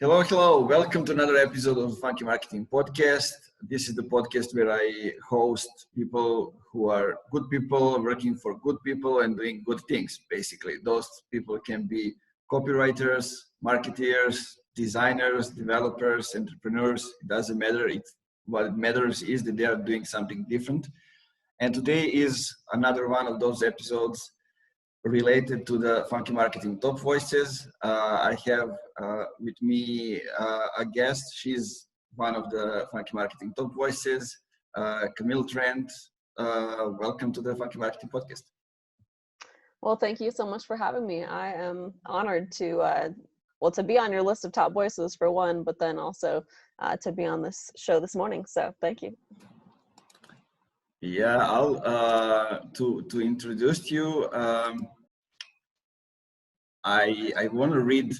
Hello, hello. Welcome to another episode of the Funky Marketing Podcast. This is the podcast where I host people who are good people, working for good people and doing good things, basically. Those people can be copywriters, marketeers, designers, developers, entrepreneurs. It doesn't matter. What matters is that they are doing something different. And today is another one of those episodes related to the Funky Marketing Top Voices. I have with me a guest. She's one of the Funky Marketing Top Voices, Camille Trent. Welcome to the Funky Marketing Podcast. Well, thank you so much for having me. I am honored to be on your list of top voices for one, but then also to be on this show this morning. So thank you. Yeah, I'll to introduce you. I want to read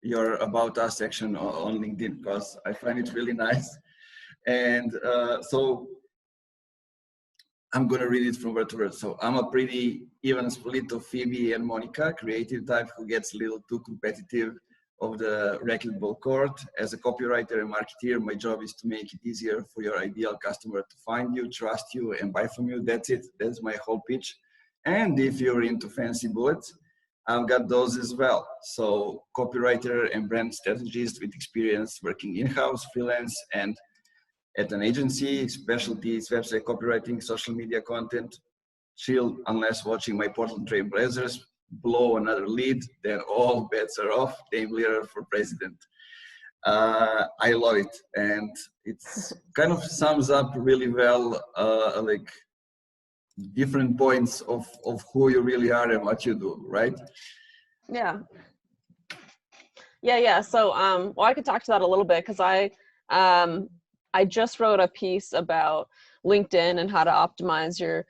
your About Us section on LinkedIn because I find it really nice, and so I'm gonna read it from word to word. So I'm a pretty even split of Phoebe and Monica, creative type who gets a little too competitive of the racquetball court. As a copywriter and marketeer, my job is to make it easier for your ideal customer to find you, trust you, and buy from you. That's it. That's my whole pitch. And if you're into fancy bullets, I've got those as well. So copywriter and brand strategist with experience working in-house, freelance, and at an agency, specialties, website copywriting, social media content. Chill unless watching my Portland Trail Blazers blow another lead, then all bets are off. Dame Lillard for president. I love it, and it's kind of sums up really well, like different points of who you really are and what you do, right? Yeah. So, well, I could talk to that a little bit because I just wrote a piece about LinkedIn and how to optimize your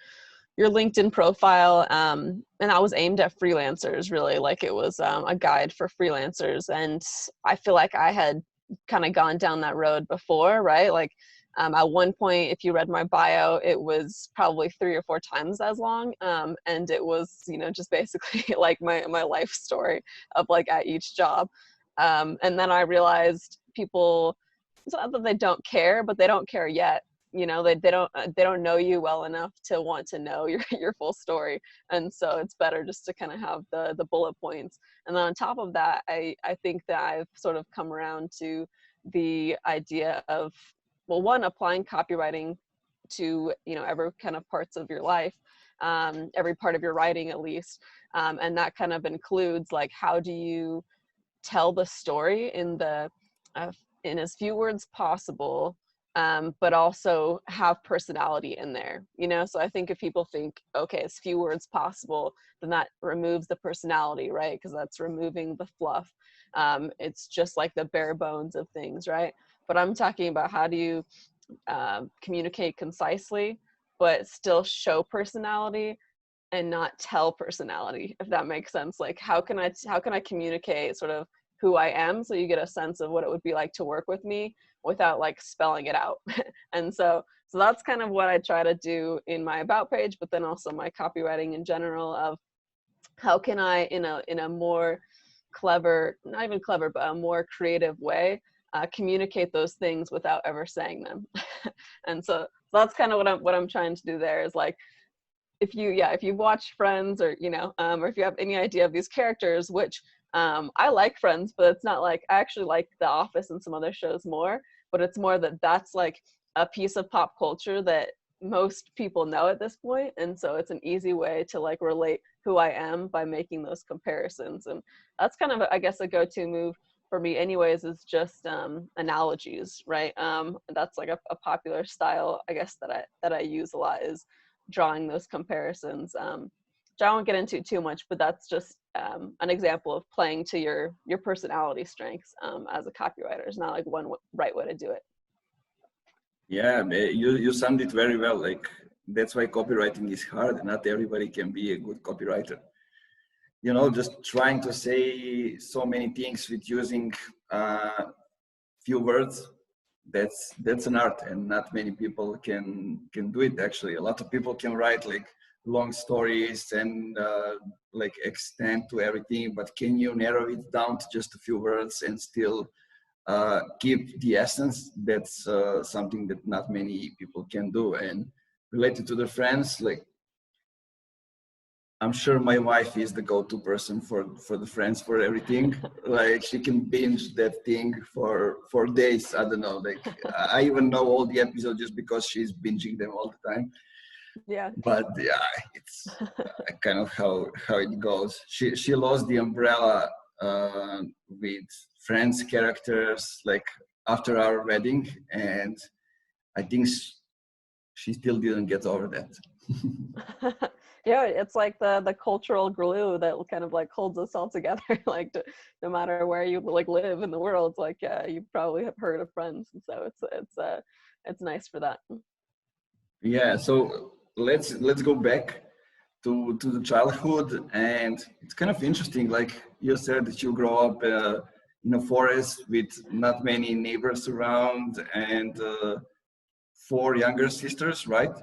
LinkedIn profile. And that was aimed at freelancers, really. Like it was a guide for freelancers. And I feel like I had kind of gone down that road before, right? Like at one point, if you read my bio, it was probably 3 or 4 times as long. And it was, just basically like my life story of like at each job. And then I realized people, it's not that they don't care, but they don't care yet. They don't know you well enough to want to know your full story. And so it's better just to kind of have the bullet points. And then on top of that, I think that I've sort of come around to the idea of, well, one, applying copywriting to, every kind of parts of your life, every part of your writing at least. And that kind of includes like, how do you tell the story in as few words possible, but also have personality in there, So I think if people think, okay, as few words possible, then that removes the personality, right? Because that's removing the fluff. It's just like the bare bones of things, right? But I'm talking about how do you communicate concisely, but still show personality and not tell personality, if that makes sense. Like how can I communicate sort of who I am, so you get a sense of what it would be like to work with me without like spelling it out. And so that's kind of what I try to do in my about page, but then also my copywriting in general of how can I in a more clever, not even clever, but a more creative way, communicate those things without ever saying them. And so that's kind of what I'm trying to do there is like, if you watch Friends or, or if you have any idea of these characters, which I like Friends, but it's not like, I actually like The Office and some other shows more, but it's more that's like a piece of pop culture that most people know at this point. And so it's an easy way to like relate who I am by making those comparisons. And that's kind of, I guess, a go-to move for me anyways, is just analogies, right? That's like a popular style, I guess, that I use a lot, is drawing those comparisons. Which I won't get into too much, but that's just an example of playing to your personality strengths as a copywriter. It's not like one right way to do it. Yeah, you summed it very well. Like that's why copywriting is hard. Not everybody can be a good copywriter. Just trying to say so many things with using few words. That's an art, and not many people can do it. Actually, a lot of people can write like long stories and like extend to everything, but can you narrow it down to just a few words and still keep the essence. That's something that not many people can do. And related to the friends, like, I'm sure my wife is the go-to person for the friends, for everything. Like, she can binge that thing for days. I don't know. Like, I even know all the episodes just because she's binging them all the time. Yeah. But yeah, it's kind of how it goes. She lost the umbrella with Friends characters like after our wedding, and I think she still didn't get over that. Yeah, it's like the cultural glue that kind of like holds us all together. Like no matter where you like live in the world, like you probably have heard of Friends, and so it's nice for that. Yeah, so let's go back to the childhood, and it's kind of interesting. Like you said that you grow up in a forest with not many neighbors around, and 4 younger sisters, right?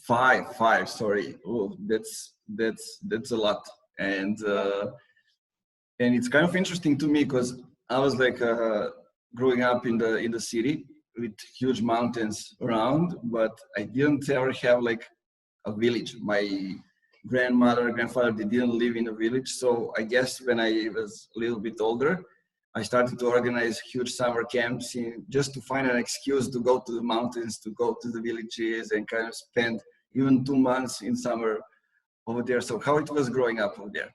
Five. Five. Sorry. Oh, that's a lot. Yeah. And it's kind of interesting to me because I was like growing up in the city with huge mountains around, but I didn't ever have like a village. My grandfather, they didn't live in a village. So I guess when I was a little bit older, I started to organize huge summer camps just to find an excuse to go to the mountains, to go to the villages, and kind of spend even 2 months in summer over there. So how it was growing up over there?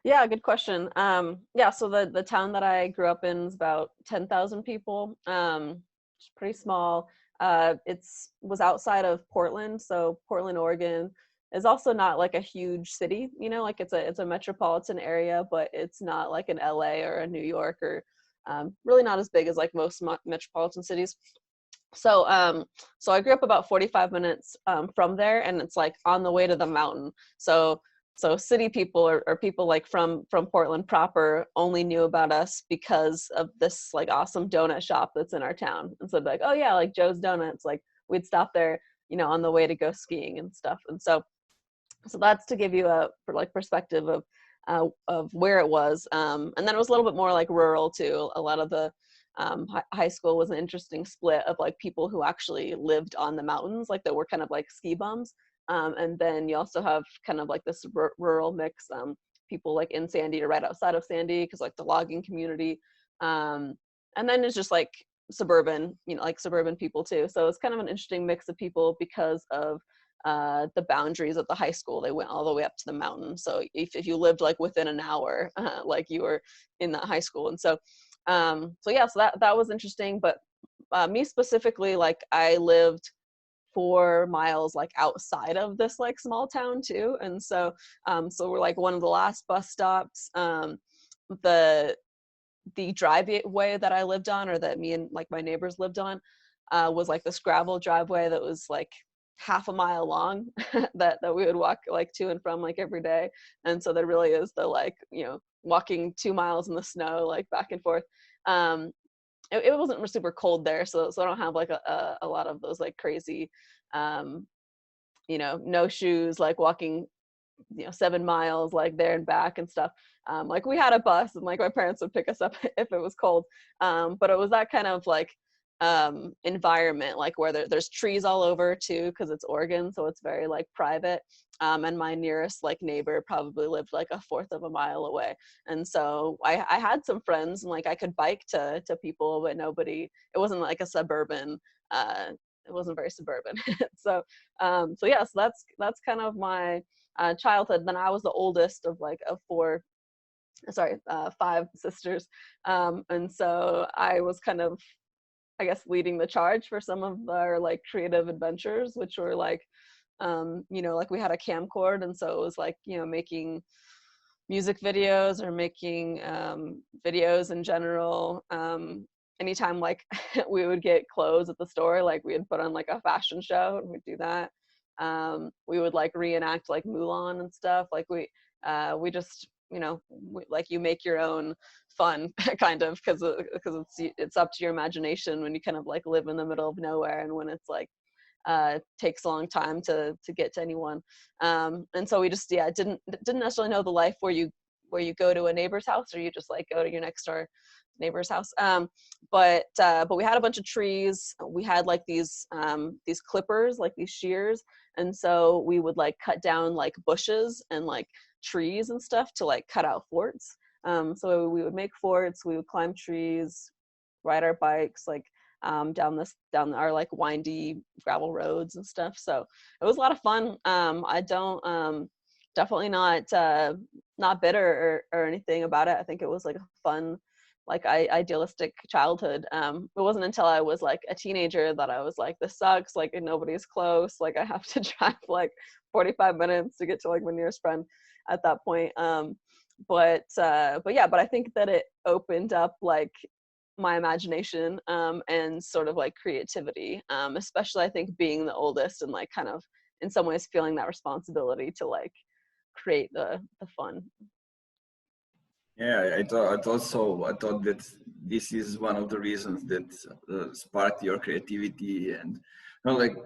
Yeah, good question. Yeah, so the town that I grew up in is about 10,000 people. It's pretty small. Was outside of Portland, so Portland, Oregon is also not like a huge city, you know, like it's a metropolitan area, but it's not like an LA or a New York or really not as big as like most metropolitan cities. So so I grew up about 45 minutes from there, and it's like on the way to the mountain. So city people or people like from Portland proper only knew about us because of this like awesome donut shop that's in our town. And so they're like, oh yeah, like Joe's Donuts, like we'd stop there, you know, on the way to go skiing and stuff. And so that's to give you a like perspective of where it was. And then it was a little bit more like rural too. A lot of the high school was an interesting split of like people who actually lived on the mountains, like that were kind of like ski bums. And then you also have kind of like this rural mix, people like in Sandy or right outside of Sandy, because like the logging community. And then it's just like suburban, you know, like suburban people too. So it's kind of an interesting mix of people because of the boundaries of the high school. They went all the way up to the mountain. So if you lived like within an hour, like you were in that high school. And so yeah, so that was interesting. But me specifically, like I lived 4 miles like outside of this like small town too. And so so we're like one of the last bus stops. The driveway that I lived on, or that me and like my neighbors lived on, was like this gravel driveway that was like half a mile long that we would walk like to and from like every day. And so there really is the like, you know, walking 2 miles in the snow like back and forth. It wasn't super cold there, so I don't have like a lot of those like crazy you know, no shoes, like walking, you know, 7 miles like there and back and stuff. Like we had a bus, and like my parents would pick us up if it was cold, but it was that kind of like environment, like where there's trees all over too, because it's Oregon, so it's very like private. And my nearest like neighbor probably lived like a fourth of a mile away. And so I had some friends, and like I could bike to people, but nobody, it wasn't like a suburban, it wasn't very suburban. So so yeah, so that's kind of my childhood. Then I was the oldest of like of 5 sisters. And so I was kind of, I guess, leading the charge for some of our like creative adventures, which were like, you know, like we had a camcorder, and so it was like, you know, making music videos or making videos in general. Anytime like we would get clothes at the store, like we would put on like a fashion show, and we'd do that. We would like reenact like Mulan and stuff. Like we just, you know, like you make your own fun kind of, because it's up to your imagination when you kind of like live in the middle of nowhere, and when it's like takes a long time to get to anyone. And so we just didn't necessarily know the life where where you go to a neighbor's house or you just like go to your next door neighbor's house. But we had a bunch of trees. We had like these clippers, like these shears. And so we would like cut down like bushes and like trees and stuff to like cut out forts. So we would make forts, we would climb trees, ride our bikes, like down our like windy gravel roads and stuff. So it was a lot of fun. I don't definitely not bitter or anything about it. I think it was like a fun, like idealistic childhood. It wasn't until I was like a teenager that I was like, this sucks, like nobody's close, like I have to drive like 45 minutes to get to like my nearest friend at that point. But I think that it opened up like my imagination and sort of like creativity, especially I think being the oldest and like kind of in some ways feeling that responsibility to like create the fun. Yeah, I thought so. I thought that this is one of the reasons that sparked your creativity, and like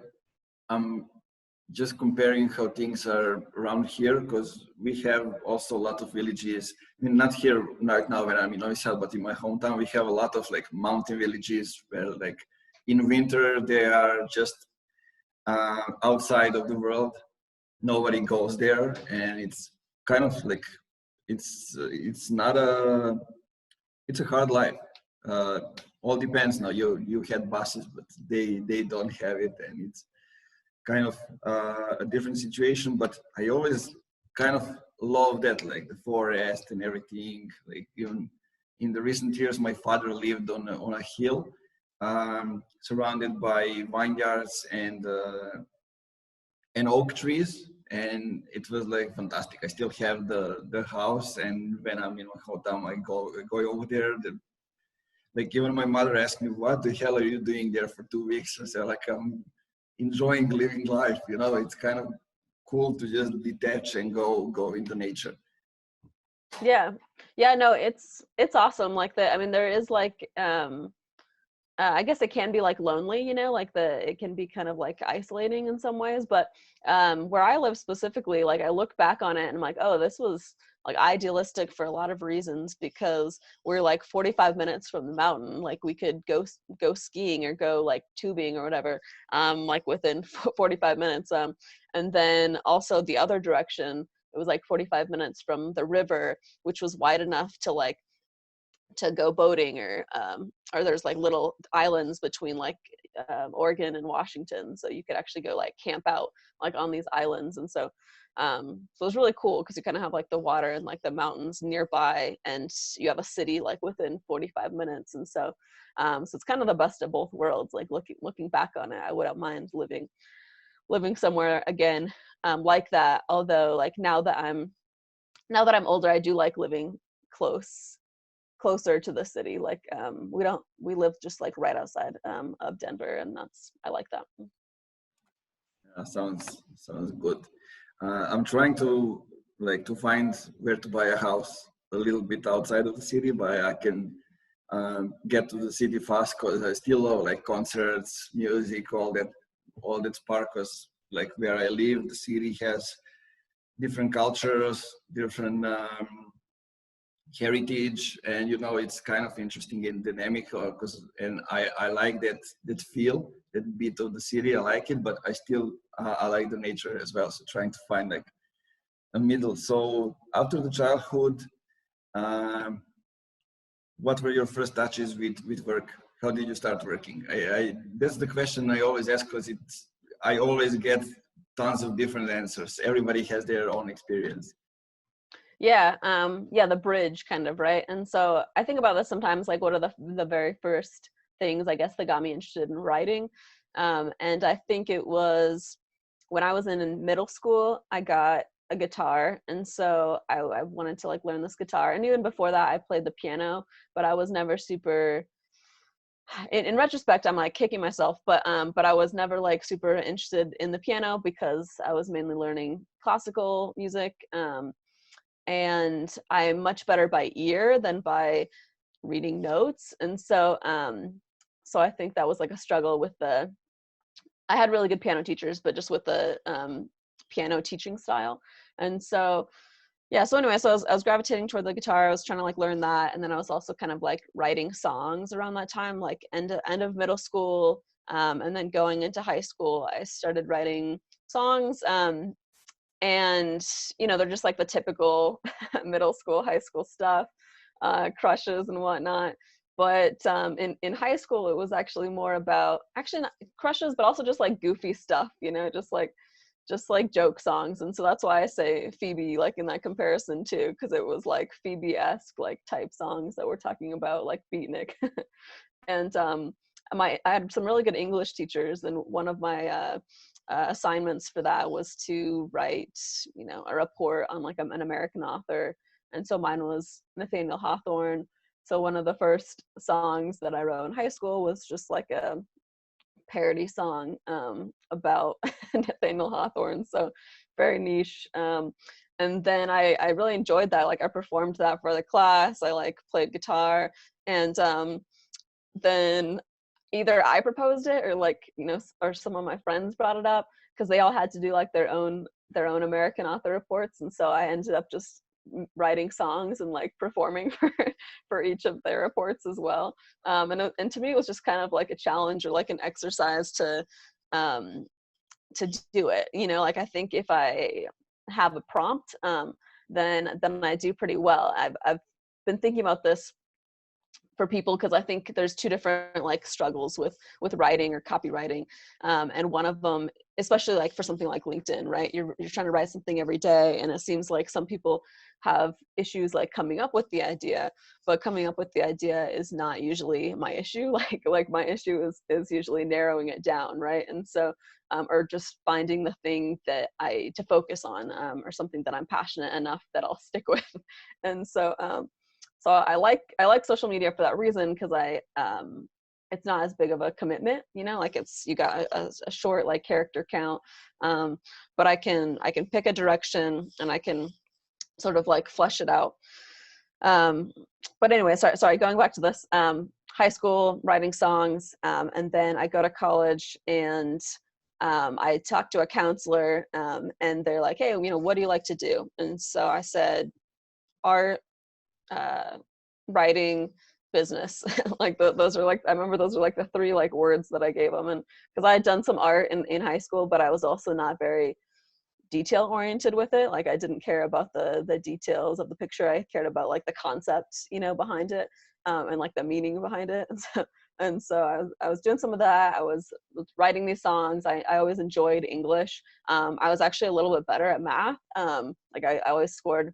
I'm just comparing how things are around here, because we have also a lot of villages. I mean, not here right now when I'm in Novi, but in my hometown we have a lot of like mountain villages where like in winter they are just outside of the world. Nobody goes there, and it's kind of like it's not a it's a hard life. All depends now. You had buses, but they don't have it, and it's kind of a different situation. But I always kind of love that, like the forest and everything. Like even in the recent years, my father lived on a hill, surrounded by vineyards and oak trees, and it was like fantastic. I still have the house, and when I'm in my hometown, I go over there. Like even my mother asked me, "What the hell are you doing there for 2 weeks?" I said, "Like I'm enjoying living life. You know, it's kind of cool to just detach and go into nature." Yeah, no, it's awesome. Like I mean, there is like I guess it can be like lonely, you know, like it can be kind of like isolating in some ways, but where I live specifically, like I look back on it and I'm like, oh, this was like idealistic for a lot of reasons, because we're like 45 minutes from the mountain. Like we could go skiing or go like tubing or whatever, like within 45 minutes. And then also the other direction, it was like 45 minutes from the river, which was wide enough to like to go boating, or there's like little islands between like Oregon and Washington, so you could actually go like camp out like on these islands. And so so it's really cool because you kind of have like the water and like the mountains nearby, and you have a city like within 45 minutes. And so so it's kind of the best of both worlds. Like looking back on it, I wouldn't mind living somewhere again like that. Although like now that I'm older, I do like living closer to the city. Like we live just like right outside of Denver, and I like that. Sounds good. I'm trying to find where to buy a house a little bit outside of the city, but I can get to the city fast because I still love like concerts, music, all that spark. Because like where I live, the city has different cultures, different heritage, and you know it's kind of interesting and dynamic. Because and I like that feel, that bit of the city. I like it, but I still I like the nature as well. So trying to find like a middle. So after the childhood, um, what were your first touches with work? How did you start working? I that's the question I always ask, because I always get tons of different answers. Everybody has their own experience. Yeah, the bridge kind of, right? And so I think about this sometimes, like what are the very first things, I guess, that got me interested in writing. And I think it was when I was in middle school, I got a guitar. And so I wanted to like learn this guitar. And even before that, I played the piano, but I was never super, in retrospect, I'm like kicking myself, but I was never like super interested in the piano because I was mainly learning classical music. And I'm much better by ear than by reading notes. And so so I think that was like a struggle with I had really good piano teachers, but just with the piano teaching style. And so Yeah, so anyway, so I was gravitating toward the guitar. I was trying to like learn that, and then I was also kind of like writing songs around that time, like end of middle school, and then going into high school, I started writing songs. And they're just like the typical middle school, high school stuff, crushes and whatnot. But in high school, it was actually more about actually not crushes, but also just like goofy stuff, just like joke songs. And so that's why I say Phoebe, like in that comparison too, because it was like Phoebe-esque like type songs that we're talking about, like beatnik. And I had some really good English teachers, and one of my assignments for that was to write, a report on like an American author. And so mine was Nathaniel Hawthorne. So one of the first songs that I wrote in high school was just like a parody song about Nathaniel Hawthorne. So very niche. And then I really enjoyed that. Like I performed that for the class. I like played guitar, and then either I proposed it or or some of my friends brought it up, because they all had to do like their own American author reports. And so I ended up just writing songs and like performing for each of their reports as well. And to me, it was just kind of like a challenge or like an exercise to do it. Like I think if I have a prompt, then I do pretty well. I've been thinking about this for people, because I think there's two different like struggles with writing or copywriting, and one of them, especially like for something like LinkedIn, right? You're trying to write something every day, and it seems like some people have issues like coming up with the idea, but coming up with the idea is not usually my issue. Like my issue is usually narrowing it down, right? And so or just finding the thing that to focus on, or something that I'm passionate enough that I'll stick with. And so so I like social media for that reason, because it's not as big of a commitment, like you got a short like character count, but I can pick a direction and I can sort of like flesh it out. But anyway, sorry, going back to this, high school writing songs, and then I go to college, and I talked to a counselor, and they're like, hey, what do you like to do? And so I said art, writing, business. Like those are like, I remember those are like the three like words that I gave them. And because I had done some art in high school, but I was also not very detail oriented with it. Like I didn't care about the details of the picture. I cared about like the concept, behind it, and like the meaning behind it. And so I was doing some of that. I was writing these songs. I always enjoyed English. I was actually a little bit better at math. Like I always scored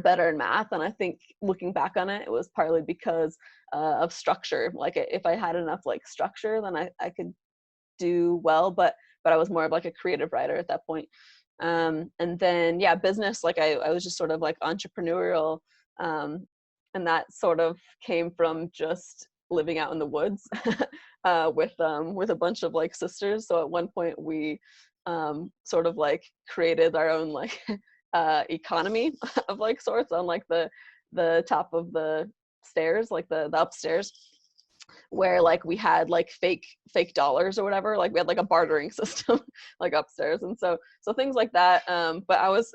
better in math, and I think looking back on it, it was partly because of structure. Like if I had enough like structure, then I could do well, but I was more of like a creative writer at that point. And then business, like I was just sort of like entrepreneurial, and that sort of came from just living out in the woods with a bunch of like sisters. So at one point we sort of like created our own like economy of like sorts on like the top of the stairs, like the upstairs, where like we had like fake dollars or whatever. Like we had like a bartering system like upstairs. And so things like that. But I was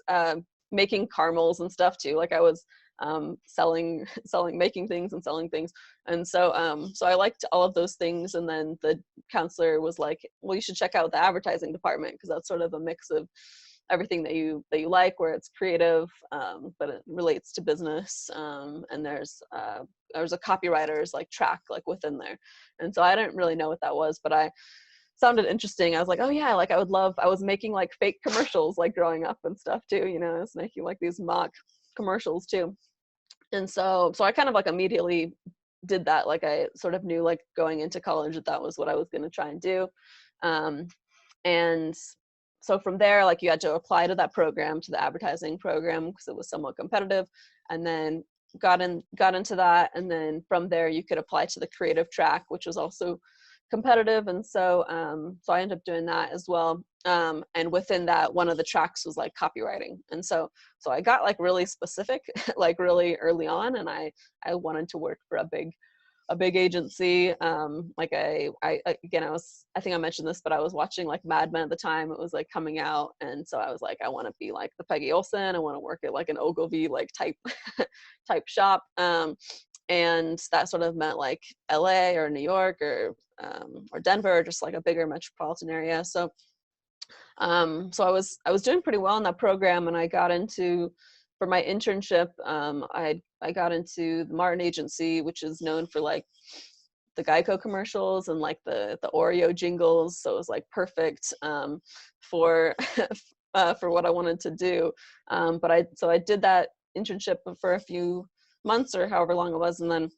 making caramels and stuff too. Like I was selling, making things and selling things. And so I liked all of those things. And then the counselor was like, well, you should check out the advertising department, because that's sort of a mix of everything that you like, where it's creative, but it relates to business. And there's a copywriter's like track like within there. And so I didn't really know what that was, but I sounded interesting. I was like, oh yeah, like I was making like fake commercials like growing up and stuff too. I was making like these mock commercials too. And so I kind of like immediately did that. Like I sort of knew like going into college that was what I was going to try and do. And so from there, like you had to apply to that program, to the advertising program, because it was somewhat competitive, and then got into that. And then from there you could apply to the creative track, which was also competitive. And so I ended up doing that as well. And within that, one of the tracks was like copywriting. And so I got like really specific, like really early on, and I wanted to work for a big a big agency. Like again, I think I mentioned this, but I was watching like Mad Men at the time. It was like coming out. And so I was like, I want to be like the Peggy Olson. I want to work at like an Ogilvy like type, type shop. And that sort of meant like LA or New York or Denver, or just like a bigger metropolitan area. So so I was doing pretty well in that program, and I got into, for my internship, I got into the Martin Agency, which is known for like the Geico commercials and like the Oreo jingles. So it was like perfect for for what I wanted to do. But I did that internship for a few months or however long it was, and then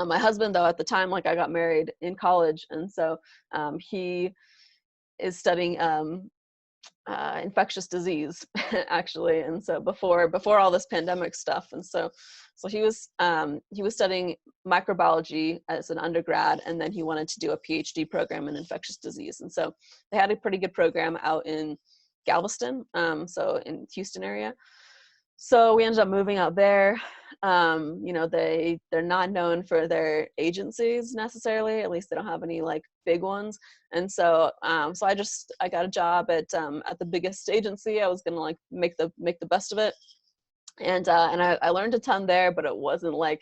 my husband, though, at the time, like I got married in college, and so he is studying infectious disease actually, and so before all this pandemic stuff, and so he was studying microbiology as an undergrad, and then he wanted to do a PhD program in infectious disease, and so they had a pretty good program out in Galveston, so in Houston area. So we ended up moving out there. You know, they're not known for their agencies necessarily. At least they don't have any like big ones. And so, so I got a job at the biggest agency. I was gonna like make the best of it, and I learned a ton there. But it wasn't like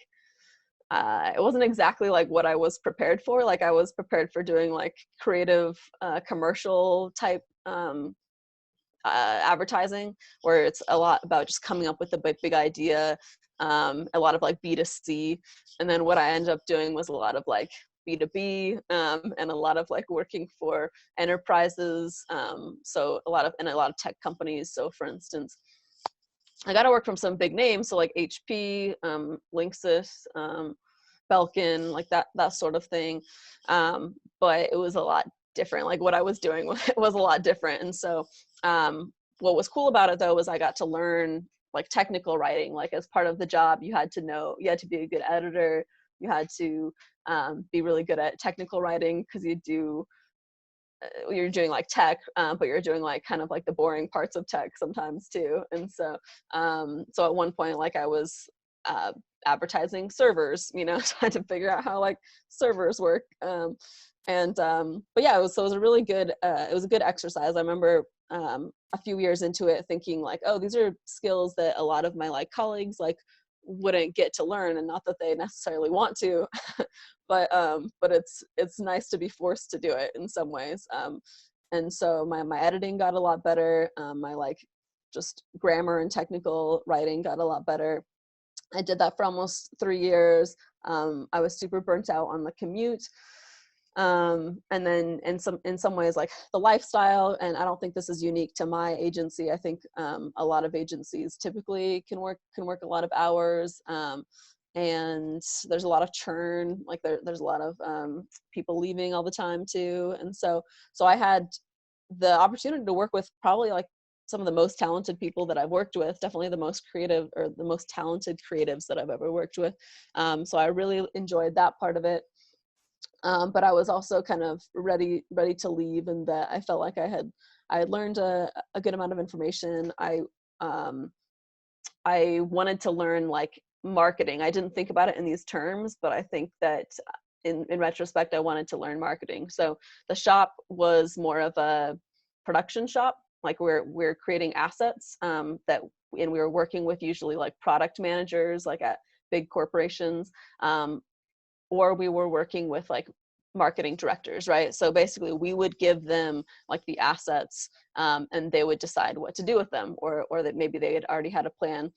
it wasn't exactly like what I was prepared for. Like I was prepared for doing like creative commercial type advertising, where it's a lot about just coming up with a big idea, a lot of like B2C, and then what I ended up doing was a lot of like B2B, and a lot of like working for enterprises, so a lot of tech companies. So for instance, I got to work from some big names, so like HP, Linksys, Belkin, like that sort of thing, but it was a lot different. Like what I was doing was a lot different. And so what was cool about it, though, was I got to learn like technical writing. Like as part of the job, you had to be a good editor, you had to be really good at technical writing, because you're doing like tech, but you're doing like kind of like the boring parts of tech sometimes too. And so so at one point, like I was advertising servers, you know, trying to figure out how like servers work. But yeah, it was a really good, it was a good exercise. I remember a few years into it thinking like, oh, these are skills that a lot of my like colleagues like wouldn't get to learn, and not that they necessarily want to, but it's nice to be forced to do it in some ways. And so my editing got a lot better. My like just grammar and technical writing got a lot better. I did that for almost 3 years. I was super burnt out on the commute. And then in some ways, like the lifestyle, and I don't think this is unique to my agency. I think a lot of agencies typically can work a lot of hours, and there's a lot of churn. Like there's a lot of people leaving all the time too. And so I had the opportunity to work with probably like some of the most talented people that I've worked with, definitely the most creative or the most talented creatives that I've ever worked with. So I really enjoyed that part of it. But I was also kind of ready to leave, and that I felt like I had learned a good amount of information. I wanted to learn like marketing. I didn't think about it in these terms, but I think that in retrospect, I wanted to learn marketing. So the shop was more of a production shop. Like we're creating assets and we were working with usually like product managers, like at big corporations, or we were working with like marketing directors, right? So basically we would give them like the assets, and they would decide what to do with them, or that maybe they had already had a plan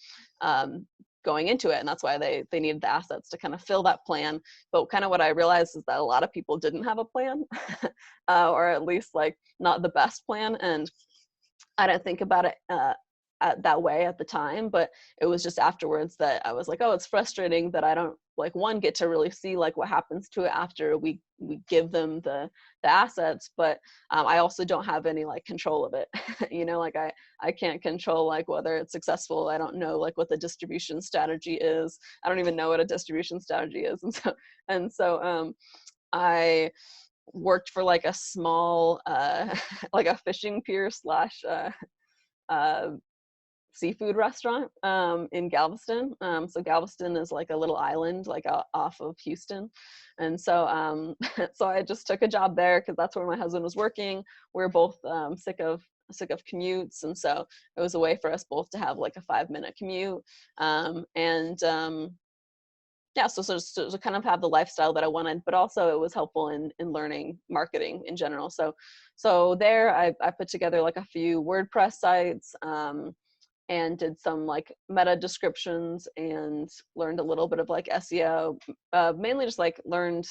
going into it, and that's why they needed the assets to kind of fill that plan. But kind of what I realized is that a lot of people didn't have a plan, or at least like not the best plan, and I didn't think about it that way at the time, but it was just afterwards that I was like, oh, it's frustrating that I don't like get to really see like what happens to it after we give them the assets, but I also don't have any like control of it. You know, like I can't control like whether it's successful. I don't know like what the distribution strategy is. I don't even know what a distribution strategy is. And so I worked for like a small like a fishing pier slash seafood restaurant in Galveston. So Galveston is like a little island like off of Houston. And so so I just took a job there because that's where my husband was working. We were both sick of commutes, and so it was a way for us both to have like a 5-minute commute. Yeah, so kind of have the lifestyle that I wanted, but also it was helpful in learning marketing in general. So there I put together like a few WordPress sites, and did some like meta descriptions and learned a little bit of like SEO, mainly just like learned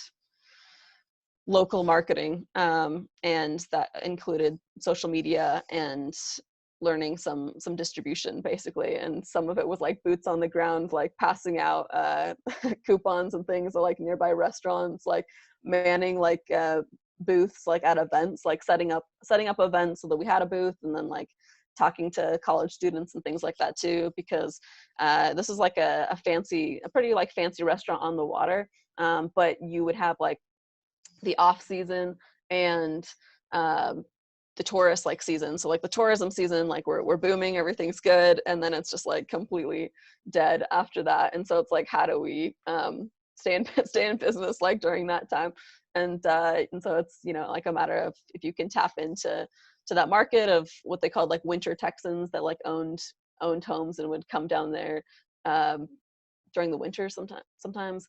local marketing, and that included social media and learning some distribution basically. And some of it was like boots on the ground, like passing out coupons and things at like nearby restaurants, like manning like booths like at events, like setting up events so that we had a booth, and then like talking to college students and things like that too, because this is like a pretty like fancy restaurant on the water, but you would have like the off season and the tourist like season. So like the tourism season, like we're booming, everything's good, and then it's just like completely dead after that. And so it's like, how do we stay in business like during that time? And so it's, you know, like a matter of if you can tap into that market of what they called like winter Texans that like owned homes and would come down there during the winter sometimes,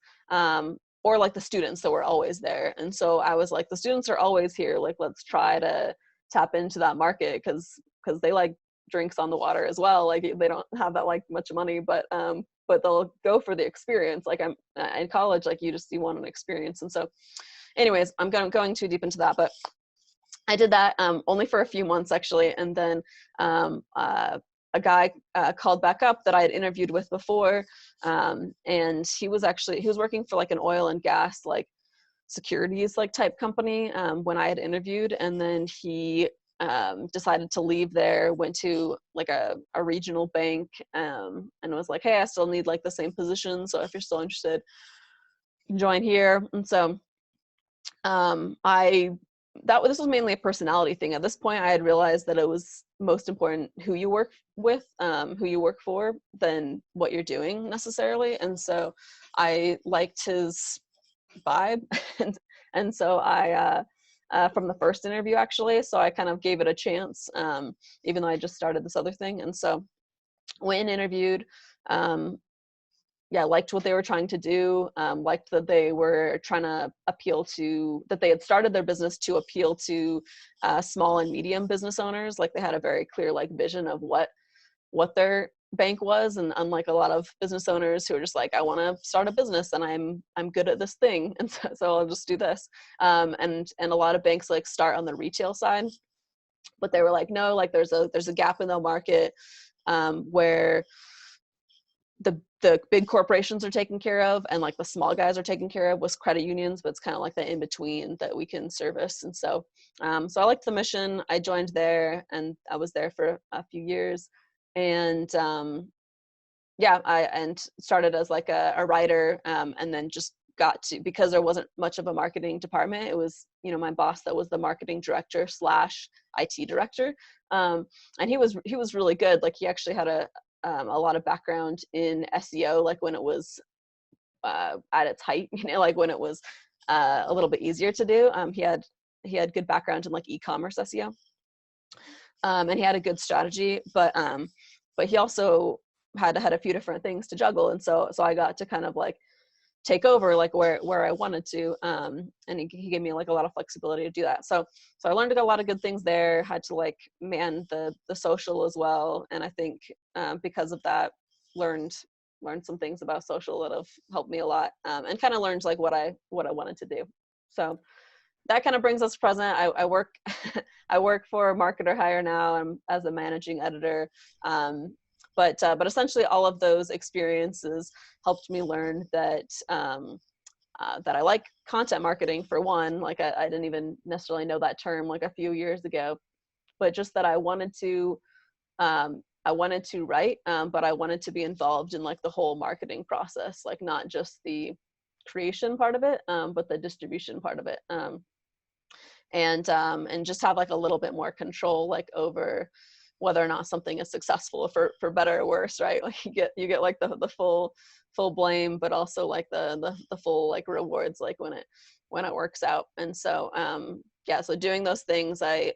or like the students that were always there. And so I was like, the students are always here, like let's try to tap into that market, because they like drinks on the water as well. Like they don't have that like much money, but they'll go for the experience. Like I'm in college, like you want an experience. And so anyways, I'm going too deep into that, but I did that only for a few months actually. And then a guy called back up that I had interviewed with before, and he was working for like an oil and gas like securities like type company when I had interviewed, and then he decided to leave there, went to like a regional bank, and was like, hey, I still need like the same position, so if you're still interested, you can join here. And so this was mainly a personality thing. At this point, I had realized that it was most important who you work with, who you work for, than what you're doing necessarily. And so I liked his vibe, and so I from the first interview actually, so I kind of gave it a chance, even though I just started this other thing. And so when interviewed, liked what they were trying to do, liked that they were trying to that they had started their business to appeal to small and medium business owners. Like they had a very clear like vision of what their bank was, and unlike a lot of business owners who are just like, I want to start a business and I'm good at this thing, and so I'll just do this. And a lot of banks like start on the retail side, but they were like, no, like there's a gap in the market where the big corporations are taken care of and like the small guys are taken care of with credit unions, but it's kind of like the in between that we can service. And so so I liked the mission. I joined there, and I was there for a few years, and I started as like a writer, and then just got to, because there wasn't much of a marketing department, it was, you know, my boss that was the marketing director / IT director, and he was really good. Like he actually had a lot of background in SEO, like when it was at its height, you know, like when it was a little bit easier to do. He had good background in like e-commerce SEO, and he had a good strategy, but he also had a few different things to juggle, and so I got to kind of like take over like where I wanted to, and he gave me like a lot of flexibility to do that. So I learned a lot of good things there, had to like man the social as well. And I think because of that, learned some things about social that have helped me a lot, and kind of learned like what I wanted to do. So that kind of brings us to present. I work I work for Marketer Hire now. I'm as a managing editor. But essentially all of those experiences helped me learn that that I like content marketing, for one. Like I didn't even necessarily know that term like a few years ago, but just that I wanted to write, but I wanted to be involved in like the whole marketing process, like not just the creation part of it, but the distribution part of it, and just have like a little bit more control like over whether or not something is successful for better or worse, right? Like you get like the full blame, but also like the full like rewards, like when it works out. And so yeah, so doing those things, I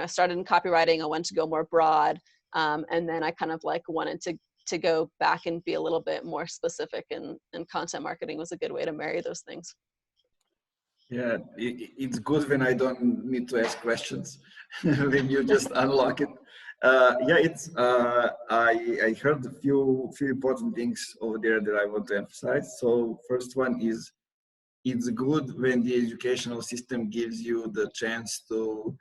started in copywriting. I wanted to go more broad, and then I kind of like wanted to go back and be a little bit more specific, and content marketing was a good way to marry those things. Yeah, it's good when I don't need to ask questions, when you just unlock it. Yeah, it's I heard a few important things over there that I want to emphasize. So first one is, it's good when the educational system gives you the chance to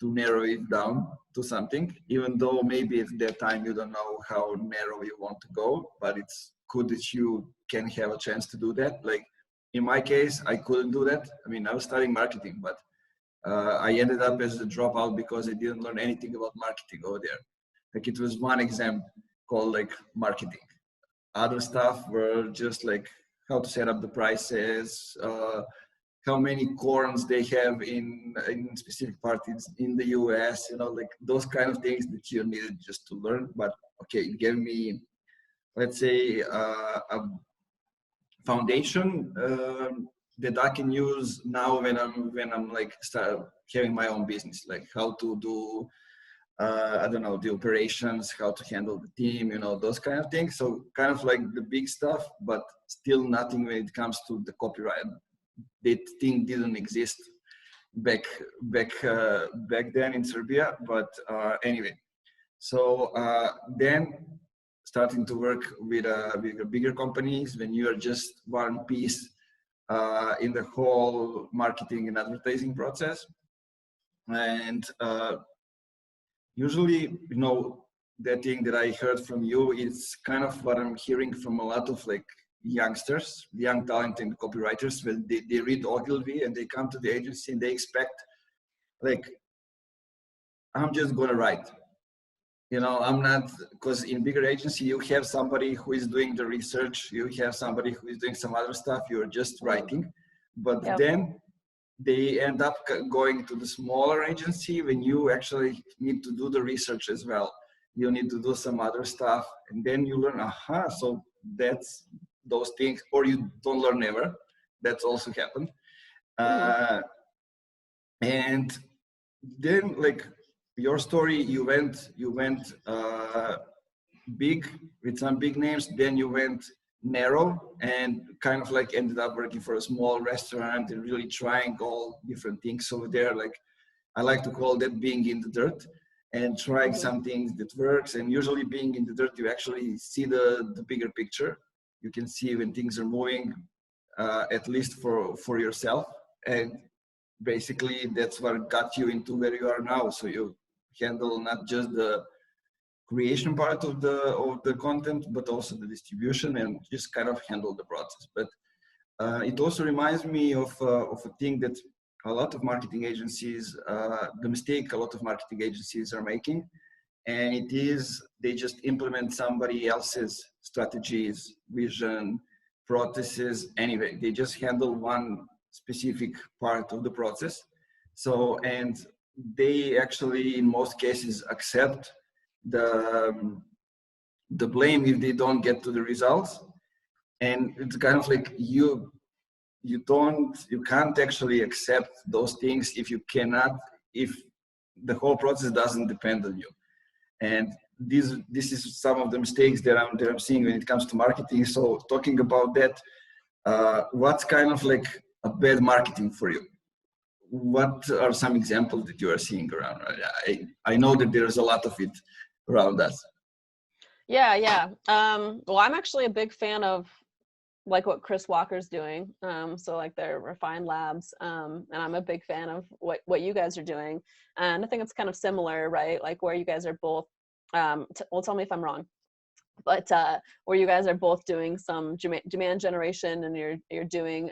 narrow it down to something, even though maybe at that time you don't know how narrow you want to go, but it's good that you can have a chance to do that. Like in my case, I couldn't do that. I mean, I was studying marketing, but I ended up as a dropout because I didn't learn anything about marketing over there. Like it was one exam called like marketing. Other stuff were just like how to set up the prices, how many corns they have in specific parties in the US, like those kind of things that you needed just to learn. But okay, it gave me, let's say, a foundation that I can use now when I'm like start having my own business, like how to do I don't know, the operations, how to handle the team, those kind of things. So kind of like the big stuff, but still nothing when it comes to the copyright. That thing didn't exist back then in Serbia. But anyway, so then starting to work with bigger companies, when you are just one piece in the whole marketing and advertising process. And usually, that thing that I heard from you is kind of what I'm hearing from a lot of like youngsters, young talented copywriters, when they read Ogilvy and they come to the agency and they expect, like, I'm just gonna write. I'm not, because in bigger agency, you have somebody who is doing the research, you have somebody who is doing some other stuff, you're just writing. But Yep. then they end up going to the smaller agency when you actually need to do the research as well. You need to do some other stuff, and then you learn, so that's those things, or you don't learn ever. That's also happened. And then, like your story, you went big with some big names, then you went narrow and kind of like ended up working for a small restaurant and really trying all different things over there. Like I like to call that being in the dirt and trying some things that works. And usually being in the dirt, you actually see the bigger picture. You can see when things are moving, at least for yourself. And basically that's what got you into where you are now. So you handle not just the creation part of the content, but also the distribution, and just kind of handle the process. But it also reminds me of a thing that a lot of marketing agencies, the mistake a lot of marketing agencies are making, and it is they just implement somebody else's strategies, vision, processes. Anyway, they just handle one specific part of the process. So, and they actually, in most cases, accept the blame if they don't get to the results. And it's kind of like you can't actually accept those things if the whole process doesn't depend on you. And this is some of the mistakes that I'm seeing when it comes to marketing. So talking about that, what's kind of like a bad marketing for you? What are some examples that you are seeing around? I know that there's a lot of it around us. Yeah. Well, I'm actually a big fan of like what Chris Walker's doing. So like their Refined Labs, and I'm a big fan of what you guys are doing. And I think it's kind of similar, right? Like where you guys are both, well, tell me if I'm wrong, but where you guys are both doing some demand generation, and you're doing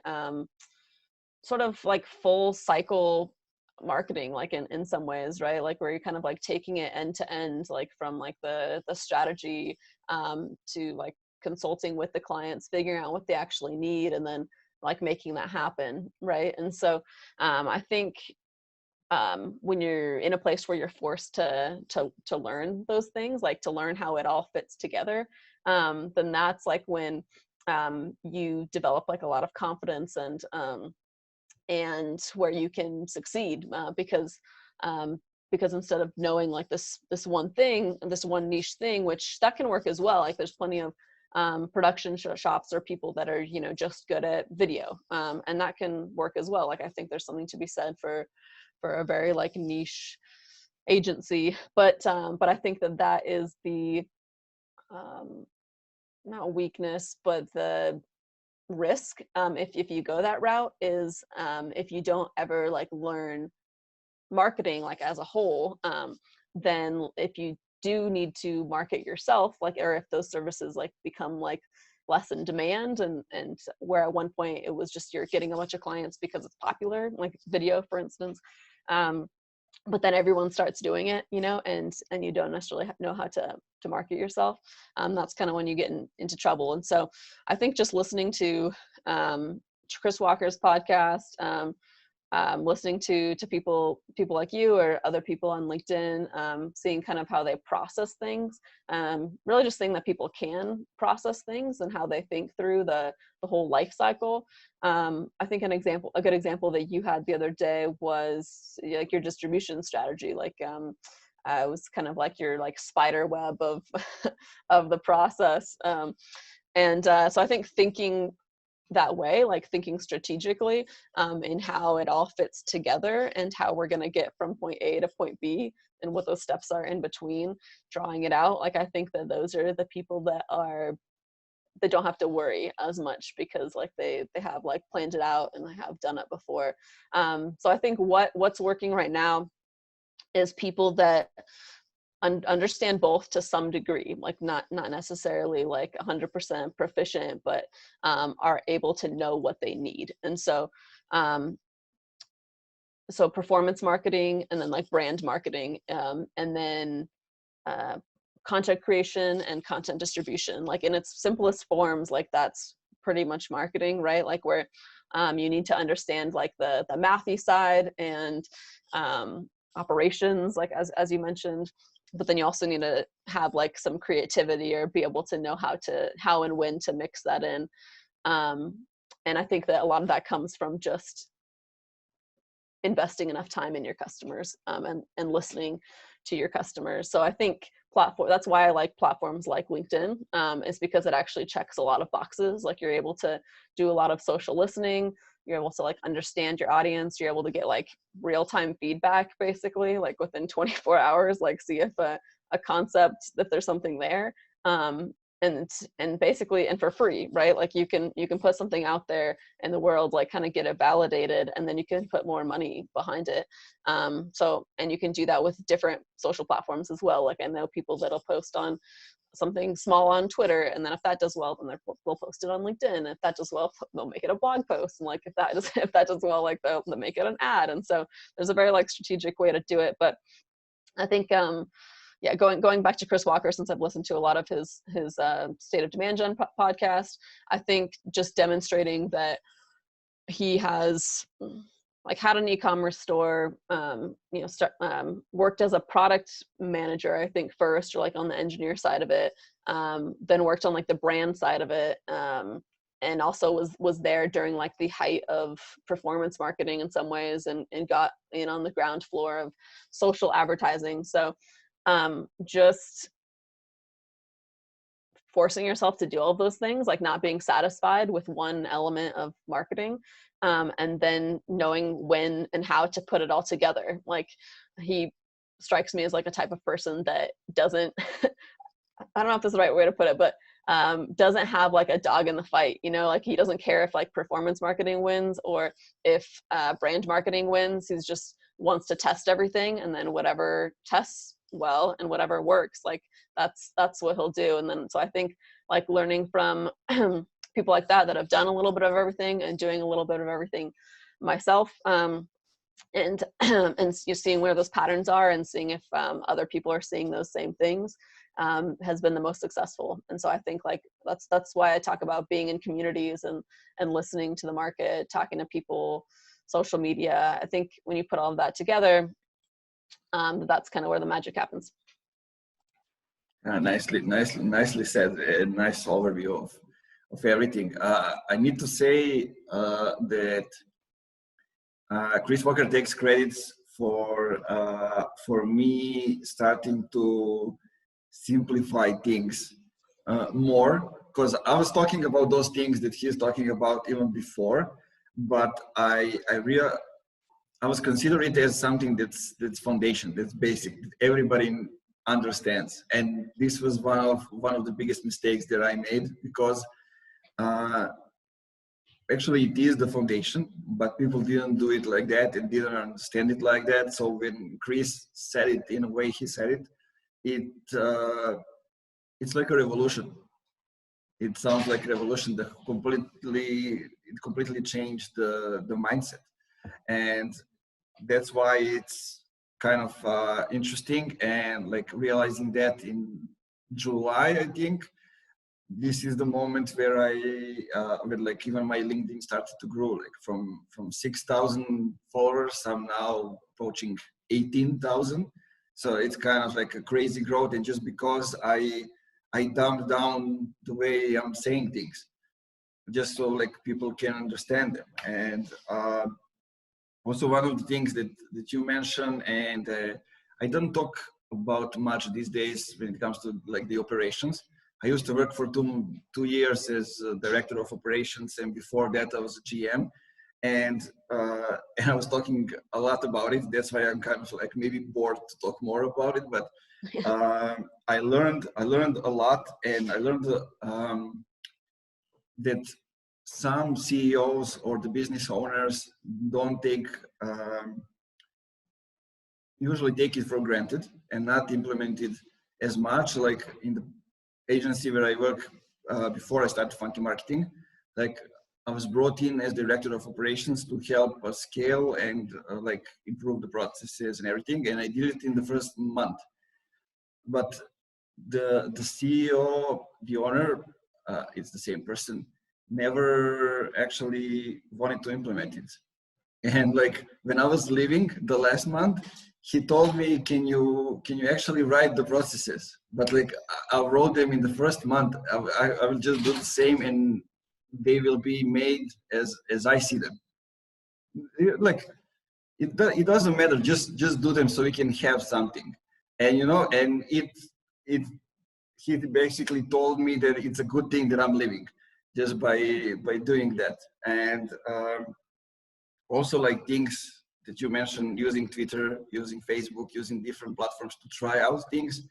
sort of like full cycle marketing, like in some ways, right? Like where you're kind of like taking it end to end, like from like the strategy to like consulting with the clients, figuring out what they actually need, and then like making that happen, right? And so I think when you're in a place where you're forced to learn those things, like to learn how it all fits together, then that's like when you develop like a lot of confidence and where you can succeed, because instead of knowing like this one thing, this one niche thing, which that can work as well. Like there's plenty of production shops or people that are, you know, just good at video, and that can work as well. Like I think there's something to be said for a very like niche agency, but I think that is the not weakness, but the risk, if you go that route, is if you don't ever like learn marketing like as a whole, then if you do need to market yourself, like, or if those services like become like less in demand, and where at one point it was just you're getting a bunch of clients because it's popular, like video for instance, but then everyone starts doing it, you know, and you don't necessarily know how to market yourself, that's kind of when you get into trouble. And so I think just listening to Chris Walker's podcast, listening to people like you or other people on LinkedIn, seeing kind of how they process things, really just seeing that people can process things and how they think through the whole life cycle. I think a good example that you had the other day was like your distribution strategy. Like it was kind of like your like spider web of of the process. So I think thinking that way, like thinking strategically in how it all fits together and how we're going to get from point A to point B and what those steps are in between, drawing it out. Like I think that those are the people that don't have to worry as much because like they have like planned it out and they have done it before. So I think what's working right now is people that understand both to some degree, like not necessarily like 100% proficient, but are able to know what they need. And so so performance marketing, and then like brand marketing, and then content creation and content distribution, like in its simplest forms, like that's pretty much marketing, right? Like where you need to understand like the mathy side and operations, like as you mentioned, but then you also need to have like some creativity or be able to know how and when to mix that in. And I think that a lot of that comes from just investing enough time in your customers, and listening to your customers. So I think that's why I like platforms like LinkedIn, is because it actually checks a lot of boxes. Like you're able to do a lot of social listening. You're able to like understand your audience. You're able to get like real-time feedback, basically, like within 24 hours, like see if a concept, if there's something there. And basically, and for free, right? Like you can put something out there in the world, like kind of get it validated, and then you can put more money behind it. So, and you can do that with different social platforms as well. Like I know people that'll post on something small on Twitter, and then if that does well, then they'll post it on LinkedIn. If that does well, they'll make it a blog post, and like if that does well, like they'll make it an ad. And so there's a very like strategic way to do it. But I think yeah, going back to Chris Walker, since I've listened to a lot of his State of Demand Gen podcast, I think just demonstrating that he has like had an e-commerce store, worked as a product manager, I think first, or like on the engineer side of it, then worked on like the brand side of it, and also was there during like the height of performance marketing in some ways, and got in on the ground floor of social advertising. So just forcing yourself to do all of those things, like not being satisfied with one element of marketing, and then knowing when and how to put it all together. Like he strikes me as like a type of person that doesn't I don't know if this is the right way to put it, but doesn't have like a dog in the fight, you know, like he doesn't care if like performance marketing wins or if brand marketing wins. He's just wants to test everything, and then whatever tests well and whatever works, like that's what he'll do. And then so I think like learning from people like that have done a little bit of everything and doing a little bit of everything myself, and you're seeing where those patterns are and seeing if other people are seeing those same things, has been the most successful. And so I think like that's why I talk about being in communities and listening to the market, talking to people, social media. I think when you put all of that together, that's kind of where the magic happens. Nicely said. A nice overview of everything. I need to say that Chris Walker takes credits for me starting to simplify things more, because I was talking about those things that he's talking about even before, but I was considering it as something that's foundation, that's basic, that everybody understands. And this was one of the biggest mistakes that I made, because actually it is the foundation, but people didn't do it like that and didn't understand it like that. So when Chris said it in a way he said it, it's like a revolution. It sounds like a revolution that completely changed the mindset. And that's why it's kind of interesting. And like realizing that in July, I think this is the moment where where like even my LinkedIn started to grow. Like from 6,000 followers, I'm now approaching 18,000. So it's kind of like a crazy growth, and just because I dumbed down the way I'm saying things, just so like people can understand them. And also one of the things that you mentioned, and I don't talk about much these days when it comes to like the operations. I used to work for two years as director of operations, and before that I was a GM, and I was talking a lot about it. That's why I'm kind of like maybe bored to talk more about it. But I learned a lot, and I learned that some CEOs or the business owners don't usually take it for granted and not implement it as much. Like in the agency where I work, before I started Funky Marketing, like I was brought in as director of operations to help us scale and like improve the processes and everything. And I did it in the first month. But the CEO, the owner, it's the same person, never actually wanted to implement it. And like when I was leaving the last month, he told me, can you actually write the processes? But like I wrote them in the first month. I will just do the same, and they will be made as I see them. Like it doesn't matter. Just do them so we can have something. And and he basically told me that it's a good thing that I'm leaving just by doing that. And also like things that you mentioned, using Twitter, using Facebook, using different platforms to try out things.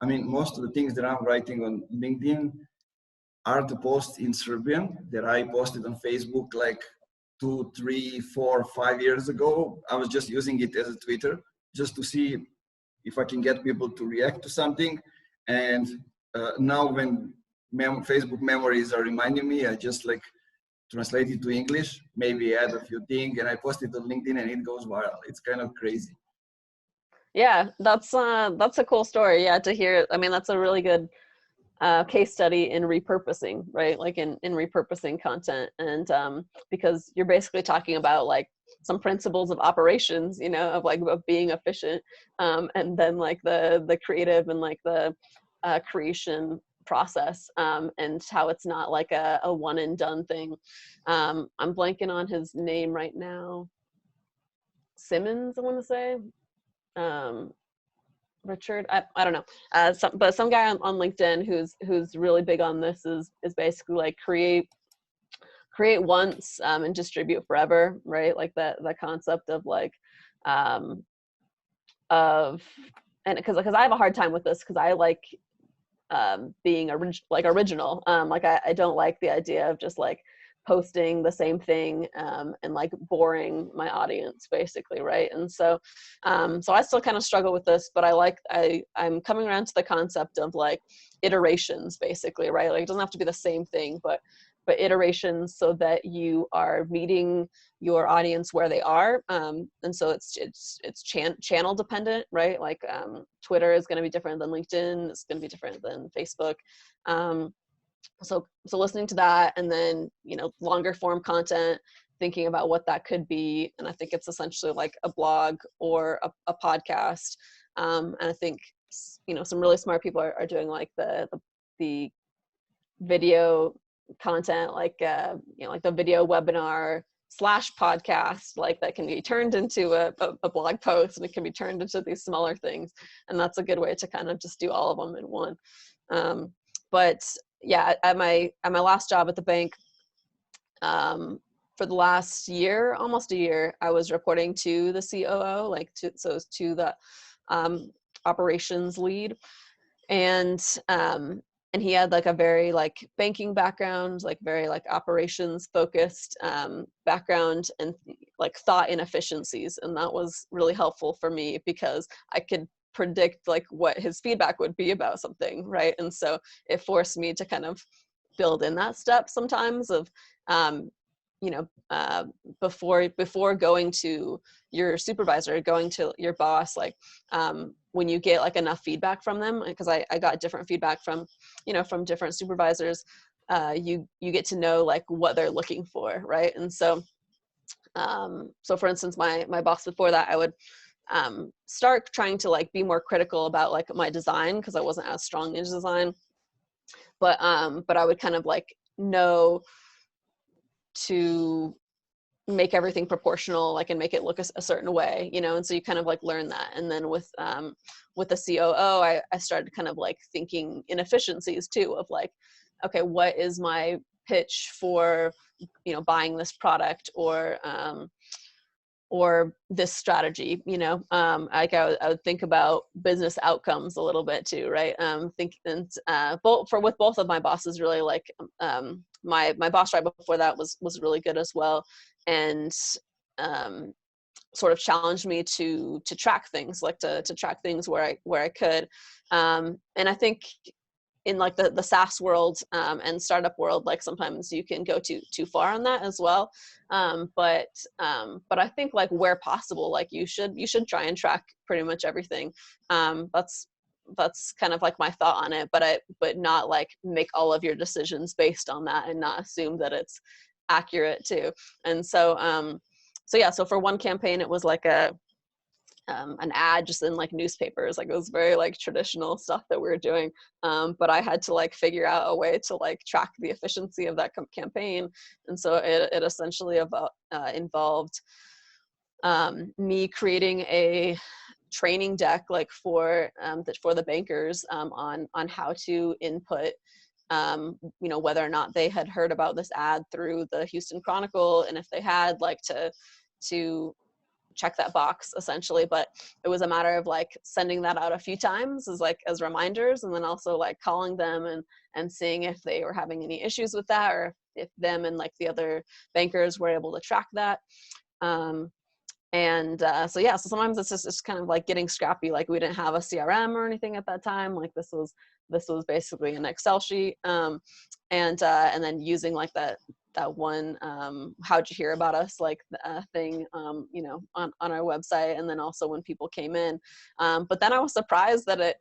I mean, most of the things that I'm writing on LinkedIn are the posts in Serbian that I posted on Facebook like 2, 3, 4, 5 years ago. I was just using it as a Twitter just to see if I can get people to react to something. And now when Facebook memories are reminding me, I just like translate it to English, maybe add a few things, and I post it on LinkedIn and it goes viral. It's kind of crazy. Yeah, that's a cool story. Yeah, to hear. I mean, that's a really good case study in repurposing, right? Like in repurposing content. And because you're basically talking about like some principles of operations, of like of being efficient, and then like the creative and like the creation process, and how it's not like a one and done thing. I'm blanking on his name right now. Simmons, I want to say. Richard, I don't know, but some guy on LinkedIn who's really big on this is basically like create once and distribute forever, right? Like the concept of like and because I have a hard time with this, because I like being original. Like I don't like the idea of just like posting the same thing and like boring my audience basically, right? And so I still kind of struggle with this, but I'm coming around to the concept of like iterations basically, right? Like it doesn't have to be the same thing, but iterations, so that you are meeting your audience where they are. And so it's channel dependent, right? Like Twitter is going to be different than LinkedIn. It's going to be different than Facebook. So listening to that, and then longer form content, thinking about what that could be. And I think it's essentially like a blog or a podcast. And I think, you know, some really smart people are doing like the video content, like, you know, like the video webinar / podcast, like that can be turned into a blog post, and it can be turned into these smaller things. And that's a good way to kind of just do all of them in one. But yeah, at my last job at the bank, for the last year, almost a year, I was reporting to the COO, like to the operations lead. And he had like a very like banking background, like very like operations focused background, and like thought in efficiencies. And that was really helpful for me because I could predict like what his feedback would be about something, right? And so it forced me to kind of build in that step sometimes of, you know, before going to your supervisor, going to your boss, like when you get like enough feedback from them, because I got different feedback from, you know, from different supervisors, you get to know like what they're looking for, right? And so so for instance, my boss before that, I would start trying to like be more critical about like my design, because I wasn't as strong in design, but I would kind of like know to make everything proportional, like, and make it look a certain way, you know? And so you kind of like learn that. And then with the COO, I started kind of like thinking inefficiencies too, of like, okay, what is my pitch for, you know, buying this product or this strategy, you know? Like I would think about business outcomes a little bit too, right? With both of my bosses, really, like my boss right before that was really good as well, and sort of challenged me to track things, like to track things where I could, and I think in like the SaaS world and startup world, like sometimes you can go too far on that as well. But I think like where possible, like you should try and track pretty much everything. That's kind of like my thought on it, but not like make all of your decisions based on that, and not assume that it's accurate too. And so yeah, so for one campaign, it was like an ad just in like newspapers, like it was very like traditional stuff that we were doing, but I had to like figure out a way to like track the efficiency of that campaign. And so it essentially involved me creating a training deck, like for the bankers, on how to input, you know, whether or not they had heard about this ad through the Houston Chronicle, and if they had, like to check that box essentially. But it was a matter of like sending that out a few times as reminders, and then also like calling them and seeing if they were having any issues with that, or if them and like the other bankers were able to track that. So yeah, so sometimes it's just kind of like getting scrappy. Like we didn't have a CRM or anything at that time. Like this was basically an Excel sheet, and then using like that one how'd you hear about us, like thing, you know, on our website, and then also when people came in. But then I was surprised that it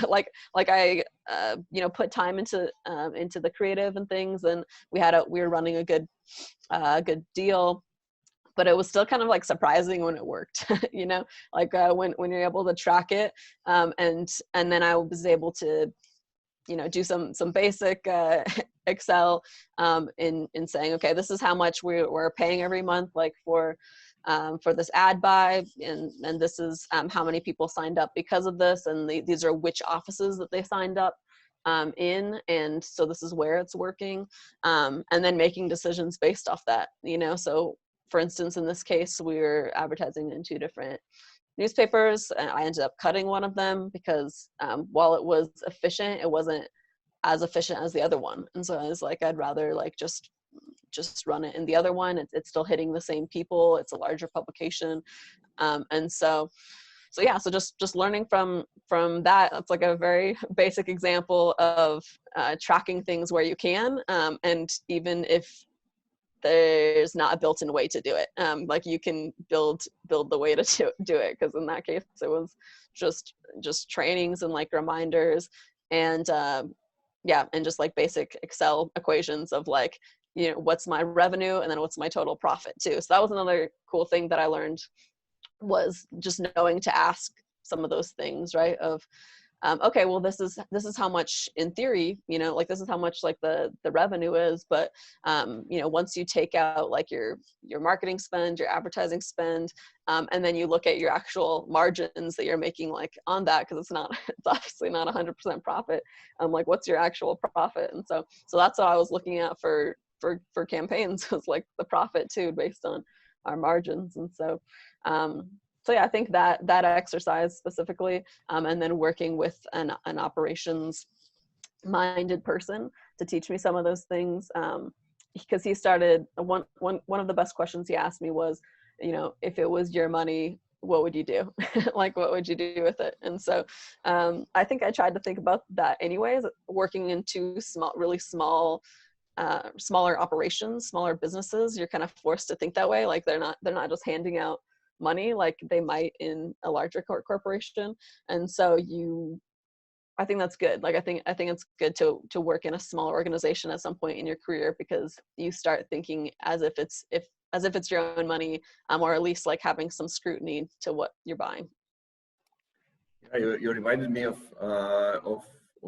like I you know, put time into the creative and things, and we were running a good deal. But it was still kind of like surprising when it worked, you know, like when you're able to track it. And then I was able to, you know, do some basic Excel in saying, okay, this is how much we're paying every month, like for this ad buy, and this is how many people signed up because of this, and these are which offices that they signed up in, and so this is where it's working, and then making decisions based off that, you know. So for instance, in this case, we were advertising in 2 different newspapers, and I ended up cutting one of them because while it was efficient, it wasn't as efficient as the other one. And so I was like, I'd rather like just run it in the other one. It's still hitting the same people. It's a larger publication. And so yeah, so just learning from that. That's like a very basic example of tracking things where you can, and even if there's not a built-in way to do it, like you can build the way to do it, because in that case it was just trainings and like reminders, and yeah, and just like basic Excel equations of like you know, what's my revenue and then what's my total profit too. So that was another cool thing that I learned, was just knowing to ask some of those things, right? Of, okay, well, this is how much in theory, you know, like this is how much like the revenue is, but you know, once you take out like your marketing spend, your advertising spend, and then you look at your actual margins that you're making like on that, because it's obviously not 100% profit. Like what's your actual profit? And so that's what I was looking at for campaigns, was like the profit too, based on our margins. And so so yeah, I think that exercise specifically, and then working with an operations minded person to teach me some of those things, because he started one of the best questions he asked me was, you know, if it was your money, what would you do? Like, what would you do with it? And so I think I tried to think about that anyways, working in two really small smaller operations, smaller businesses. You're kind of forced to think that way. Like they're not just handing out money like they might in a larger corporation. And so I think that's good. Like I think it's good to work in a smaller organization at some point in your career, because you start thinking as if it's your own money, or at least like having some scrutiny to what you're buying. Yeah, you reminded me of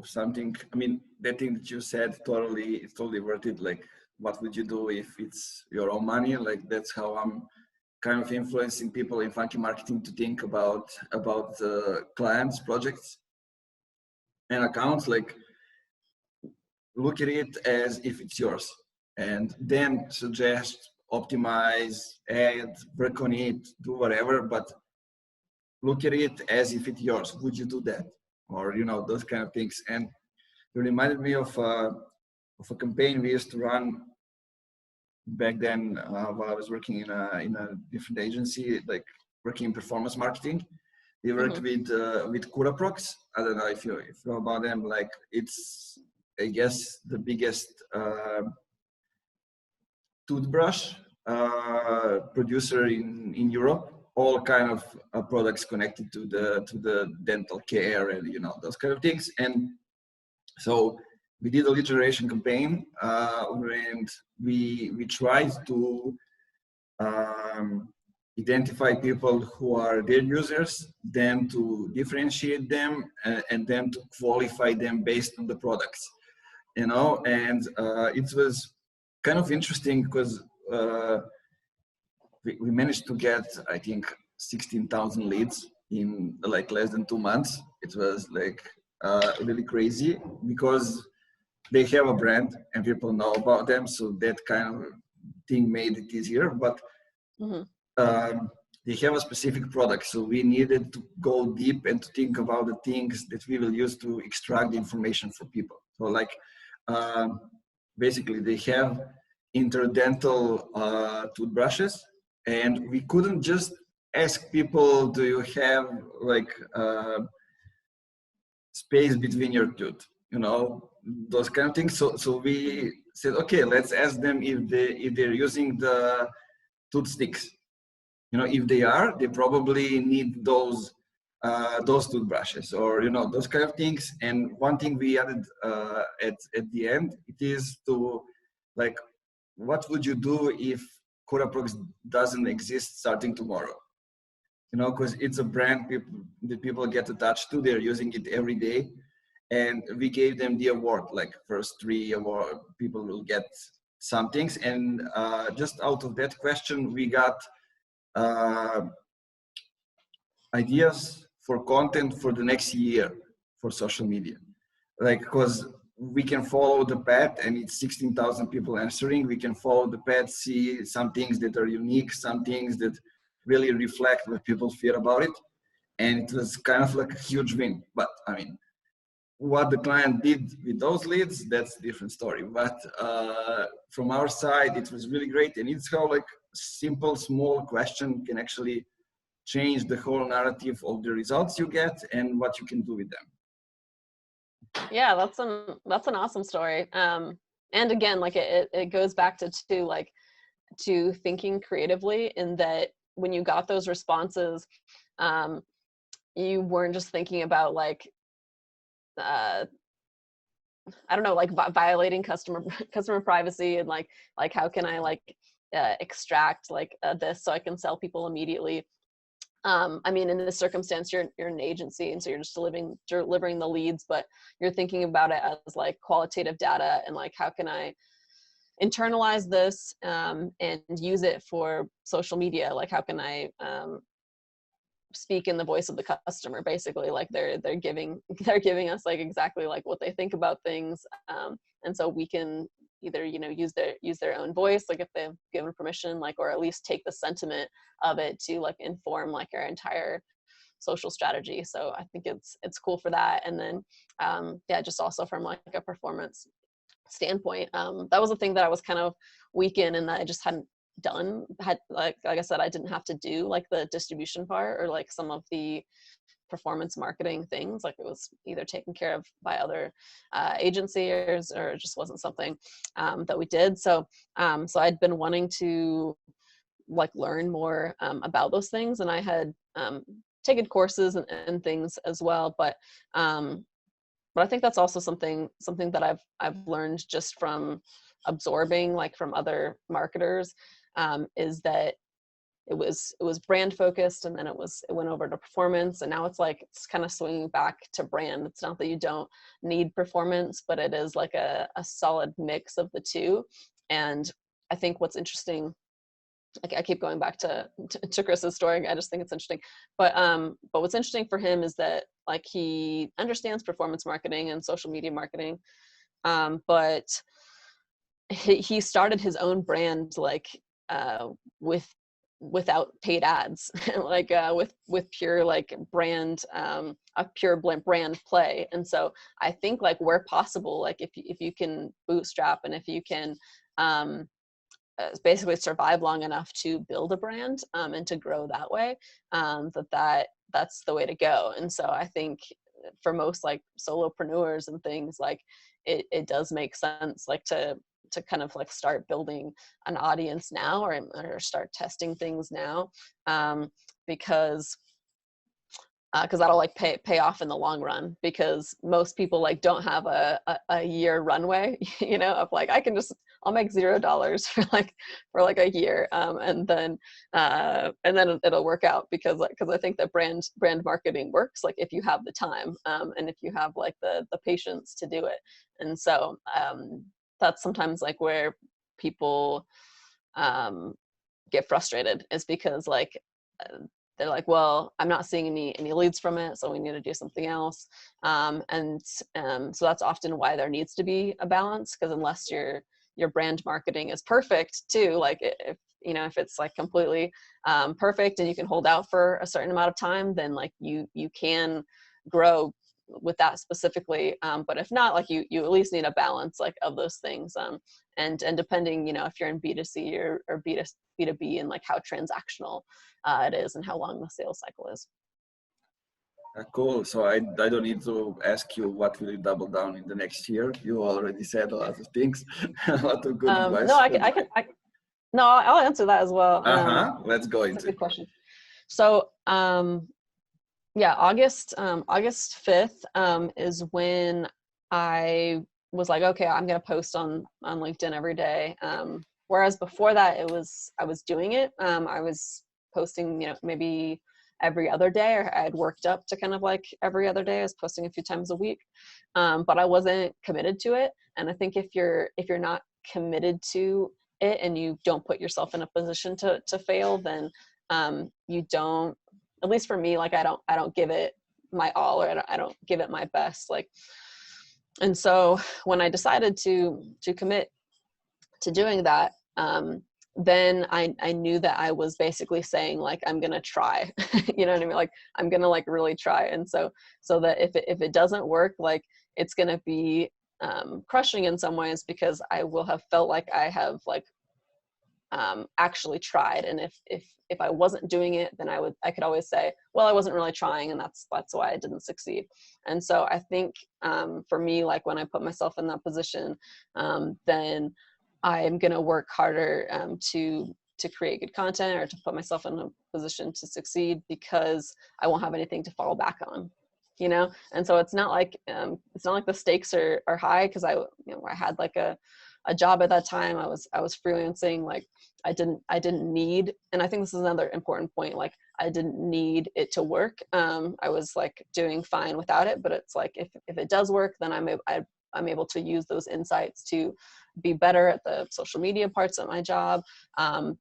something. I mean, that thing that you said, it's totally worth it. Like, what would you do if it's your own money? Like, that's how I'm kind of influencing people in funky marketing to think about clients, projects, and accounts. Like, look at it as if it's yours, and then suggest, optimize, add, work on it, do whatever, but look at it as if it's yours. Would you do that? Or, you know, those kind of things. And it reminded me of a campaign we used to run back then, while I was working in a different agency, like working in performance marketing. We worked with Curaprox. I don't know if you know about them. Like, it's, I guess, the biggest toothbrush producer in Europe. All kind of products connected to the dental care and, you know, those kind of things. And so we did a lead generation campaign, and we tried to identify people who are their users, then to differentiate them, and then to qualify them based on the products, you know. And it was kind of interesting because we managed to get, I think, 16,000 leads in like less than 2 months. It was like really crazy, because they have a brand and people know about them. So that kind of thing made it easier. But they have a specific product. So we needed to go deep and to think about the things that we will use to extract the information for people. So like, basically they have interdental toothbrushes, and we couldn't just ask people, do you have like space between your tooth, you know, those kind of things. So we said, okay, let's ask them if they're using the tooth sticks. You know, if they are, they probably need those toothbrushes, or, you know, those kind of things. And one thing we added at the end, it is to, like, what would you do if Curaprox doesn't exist starting tomorrow? You know, because it's a brand that people get attached to. They're using it every day. And we gave them the award, like first 3 award people will get some things. And just out of that question, we got ideas for content for the next year for social media. Like, because we can follow the path, and it's 16,000 people answering. We can follow the path, see some things that are unique, some things that really reflect what people feel about it. And it was kind of like a huge win. But I mean, what the client did with those leads, that's a different story. But from our side, it was really great. And it's how, like, simple, small question can actually change the whole narrative of the results you get and what you can do with them. Yeah, that's an awesome story. And again, like it goes back to thinking creatively, in that when you got those responses, you weren't just thinking about like I don't know, like violating customer privacy, and like how can I like extract like this so I can sell people immediately. I mean, in this circumstance, you're an agency, and so you're just delivering the leads, but you're thinking about it as like qualitative data, and like how can I internalize this and use it for social media? Like how can I speak in the voice of the customer, basically? Like they're giving us like exactly like what they think about things, and so we can either, you know, use their own voice, like if they've given permission, like, or at least take the sentiment of it to like inform like our entire social strategy. So I think it's cool for that. And then yeah, just also from like a performance standpoint, that was a thing that I was kind of weak in, and that I just hadn't had like I said, I didn't have to do like the distribution part or like some of the performance marketing things. Like it was either taken care of by other agencies, or it just wasn't something that we did. So so I'd been wanting to like learn more about those things, and I had taken courses and things as well, but I think that's also something that I've learned just from absorbing like from other marketers, is that it was brand focused, and then it went over to performance, and now it's kind of swinging back to brand. It's not that you don't need performance, but it is like a solid mix of the two. And I think what's interesting, I keep going back to Chris's story. I just think it's interesting. But what's interesting for him is that like he understands performance marketing and social media marketing, but he started his own brand like without paid ads, like with pure like brand, a pure brand play. And so I think like where possible, like if you can bootstrap, and if you can basically survive long enough to build a brand and to grow that way, that's the way to go. And so I think for most like solopreneurs and things, like it does make sense like to kind of like start building an audience now, or start testing things now, because that'll like pay off in the long run, because most people like don't have a year runway, you know, of like I'll make $0 for like a year, and then it'll work out, because I think that brand marketing works like if you have the time, and if you have like the patience to do it. And so that's sometimes like where people get frustrated, is because like they're like, well, I'm not seeing any leads from it, so we need to do something else. So that's often why there needs to be a balance, because unless your brand marketing is perfect too, like if you know, if it's like completely perfect and you can hold out for a certain amount of time, then like you can grow with that specifically. But if not, like you at least need a balance like of those things. And depending, you know, if you're in B2C or B2B, and like how transactional it is, and how long the sales cycle is. Cool. So I don't need to ask you what will you double down in the next year. You already said a lot of things, a lot of good advice. No, no, I'll answer that as well. Let's go into it. Good question. So yeah, August 5th is when I was like, okay, I'm gonna post on LinkedIn every day. Whereas before that, I was doing it. I was posting, you know, maybe every other day, or I had worked up to kind of like every other day. I was posting a few times a week, but I wasn't committed to it. And I think if you're not committed to it, and you don't put yourself in a position to fail, then you don't, at least for me, like I don't give it my all, or I don't give it my best. Like, and so when I decided to commit to doing that, then I knew that I was basically saying like, I'm going to try, you know what I mean? Like I'm going to like really try. And so that if it doesn't work, like it's going to be crushing in some ways, because I will have felt like I have like actually tried. And if I wasn't doing it, then I could always say, well, I wasn't really trying, and that's why I didn't succeed. And so I think for me, like when I put myself in that position, then I'm going to work harder to create good content, or to put myself in a position to succeed, because I won't have anything to fall back on. you know? And so it's not like the stakes are high, because I had like a job at that time. I was freelancing. Like I didn't need, and I think this is another important point, like I didn't need it to work. I was like doing fine without it, but it's like, if it does work, then I'm able to use those insights to be better at the social media parts of my job. And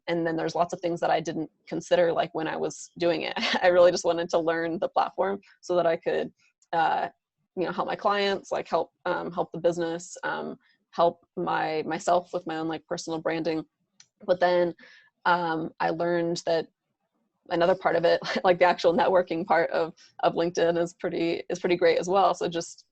then there's lots of things that I didn't consider, like when I was doing it. I really just wanted to learn the platform so that I could, help my clients, like help the business, help myself with my own like personal branding. But then I learned that another part of it, like the actual networking part of LinkedIn, is pretty great as well. So just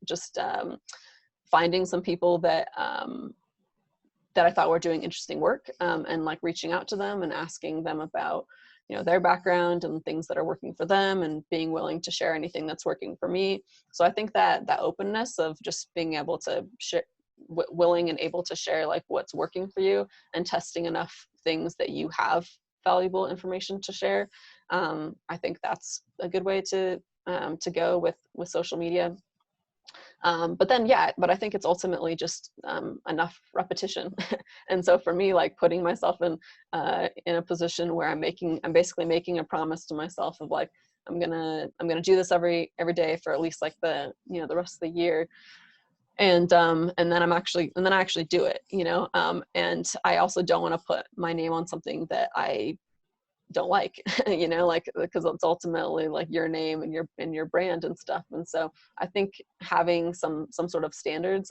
finding some people that I thought were doing interesting work, and like reaching out to them and asking them about, their background and things that are working for them, and being willing to share anything that's working for me. So I think that openness of just being able to share, willing and able to share like what's working for you, and testing enough things that you have valuable information to share. I think that's a good way to go with social media. But I think it's ultimately just enough repetition. And so for me, like putting myself in a position where I'm basically making a promise to myself of like, I'm gonna do this every day for at least like the rest of the year. And then I actually do it, and I also don't want to put my name on something that I don't like, like, because it's ultimately like your name and your brand and stuff. And so I think having some sort of standards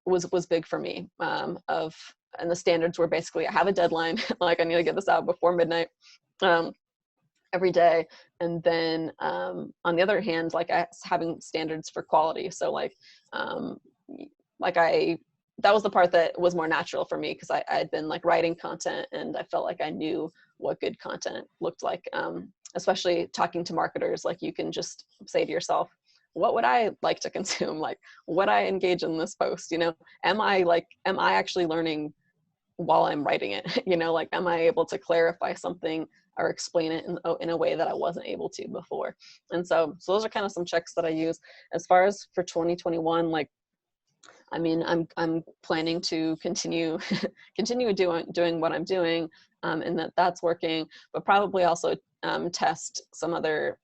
was big for me, and the standards were basically, I have a deadline, like I need to get this out before midnight every day. And then on the other hand, like having standards for quality. So like that was the part that was more natural for me, because I had been like writing content, and I felt like I knew what good content looked like, especially talking to marketers. Like you can just say to yourself, what would I like to consume? Like, would I engage in this post? Am I actually learning while I'm writing it? Like, am I able to clarify something or explain it in a way that I wasn't able to before? And so those are kind of some checks that I use. As far as for 2021, like, I mean, I'm planning to continue doing what I'm doing, and that's working, but probably also test some other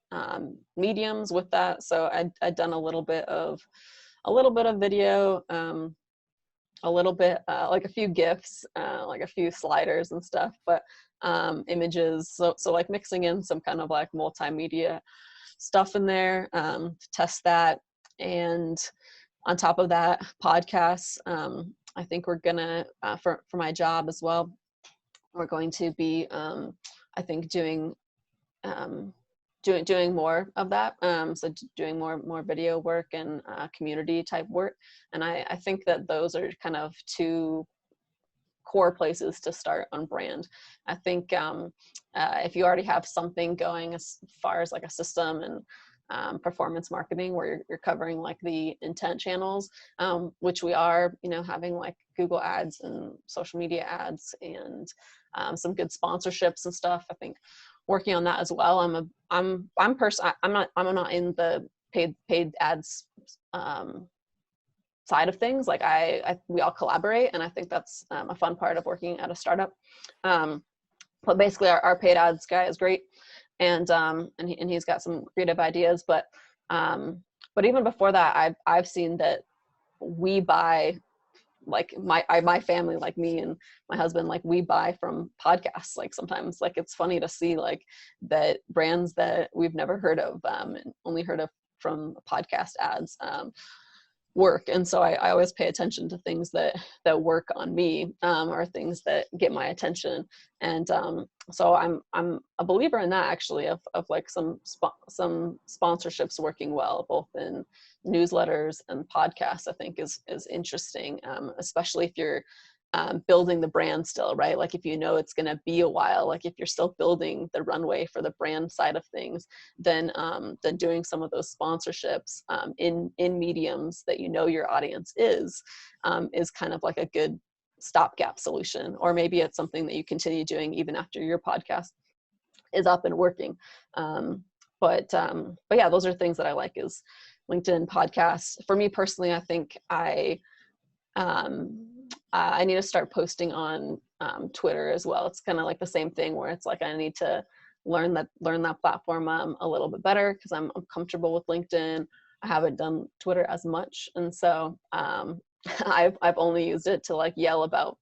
mediums with that. So I'd done a little bit of video, a little bit like a few GIFs, like a few sliders and stuff, but images. So like mixing in some kind of like multimedia stuff in there, to test that. And on top of that, podcasts. I think we're gonna, for my job as well, we're going to be, I think doing more of that. So doing more video work and community type work. And I think that those are kind of two core places to start on brand. I think if you already have something going as far as like a system and performance marketing, where you're covering like the intent channels, which we are, having like Google ads and social media ads and some good sponsorships and stuff. I think working on that as well. I'm not in the paid ads side of things. Like we all collaborate, and I think that's a fun part of working at a startup. But basically our paid ads guy is great. And he's got some creative ideas, but even before that, I've seen that we buy, like my family, like me and my husband, like we buy from podcasts. Like sometimes, like it's funny to see like that brands that we've never heard of, and only heard of from podcast ads, work. And so I always pay attention to things that work on me, or things that get my attention. And so I'm a believer in that, actually, of like some sponsorships working well, both in newsletters and podcasts. I think is interesting, especially if you're building the brand still, right? Like if it's going to be a while, like if you're still building the runway for the brand side of things, then doing some of those sponsorships in mediums that your audience is kind of like a good stopgap solution. Or maybe it's something that you continue doing even after your podcast is up and working. yeah, those are things that I like, is LinkedIn, podcasts. For me personally, I think I need to start posting on Twitter as well. It's kind of like the same thing, where it's like I need to learn that platform a little bit better, because I'm comfortable with LinkedIn. I haven't done Twitter as much, and so I've only used it to like yell about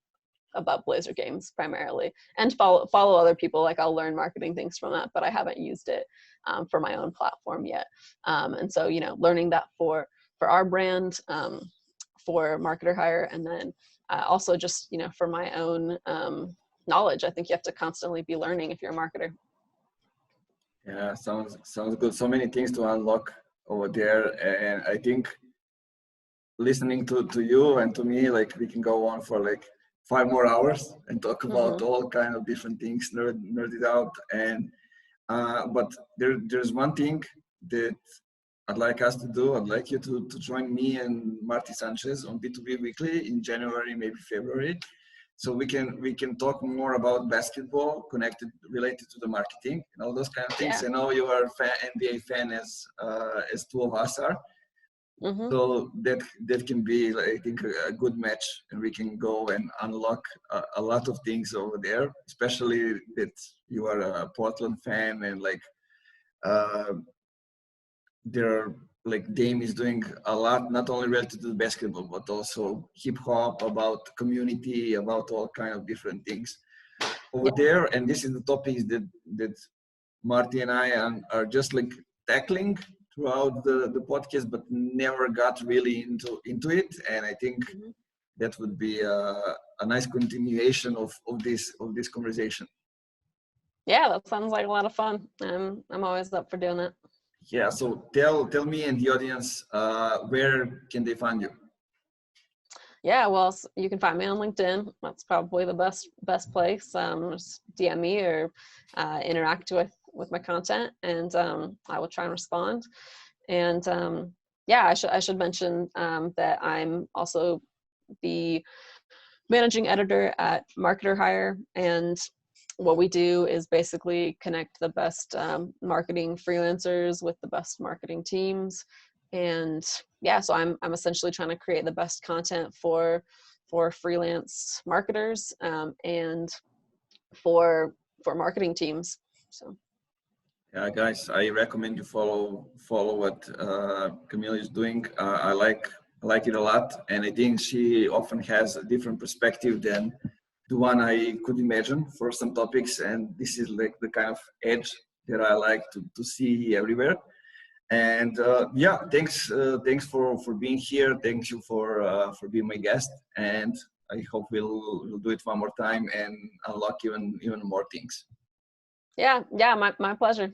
Blazer games primarily, and follow other people. Like I'll learn marketing things from that, but I haven't used it for my own platform yet. And so, you know, learning that for our brand, for Marketer Hire, and then also just, you know, for my own knowledge. I think you have to constantly be learning if you're a marketer. Yeah, sounds good. So many things to unlock over there, and I think listening to you and to me, like we can go on for like 5 more hours and talk about all kind of different things, nerd it out. And but there's one thing that I'd like us to do. I'd like you to join me and Marty Sanchez on B2B Weekly in January, maybe February, so we can talk more about basketball related to the marketing and all those kind of things. Yeah. I know you are a NBA fan, as two of us are. So that can be, I think, a good match, and we can go and unlock a lot of things over there, especially that you are a Portland fan, and like Dame is doing a lot, not only related to the basketball, but also hip hop, about community, about all kind of different things over there. And this is the topics that Marty and I are just like tackling throughout the podcast, but never got really into it. And I think that would be a nice continuation of this conversation. Yeah, that sounds like a lot of fun. I'm always up for doing that. Yeah, so tell me and the audience, where can they find you? Yeah, well, you can find me on LinkedIn. That's probably the best place. Just DM me or interact with my content, and I will try and respond. And yeah, I should mention that I'm also the managing editor at Marketer Hire, and what we do is basically connect the best marketing freelancers with the best marketing teams. And yeah, so I'm essentially trying to create the best content for freelance marketers and for marketing teams. So yeah, guys, I recommend you follow what Camille is doing. I like it a lot, and I think she often has a different perspective than the one I could imagine for some topics, and this is like the kind of edge that I like to see everywhere. And yeah, thanks for being here. Thank you for being my guest, and I hope we'll do it one more time and unlock even more things. Yeah, my pleasure.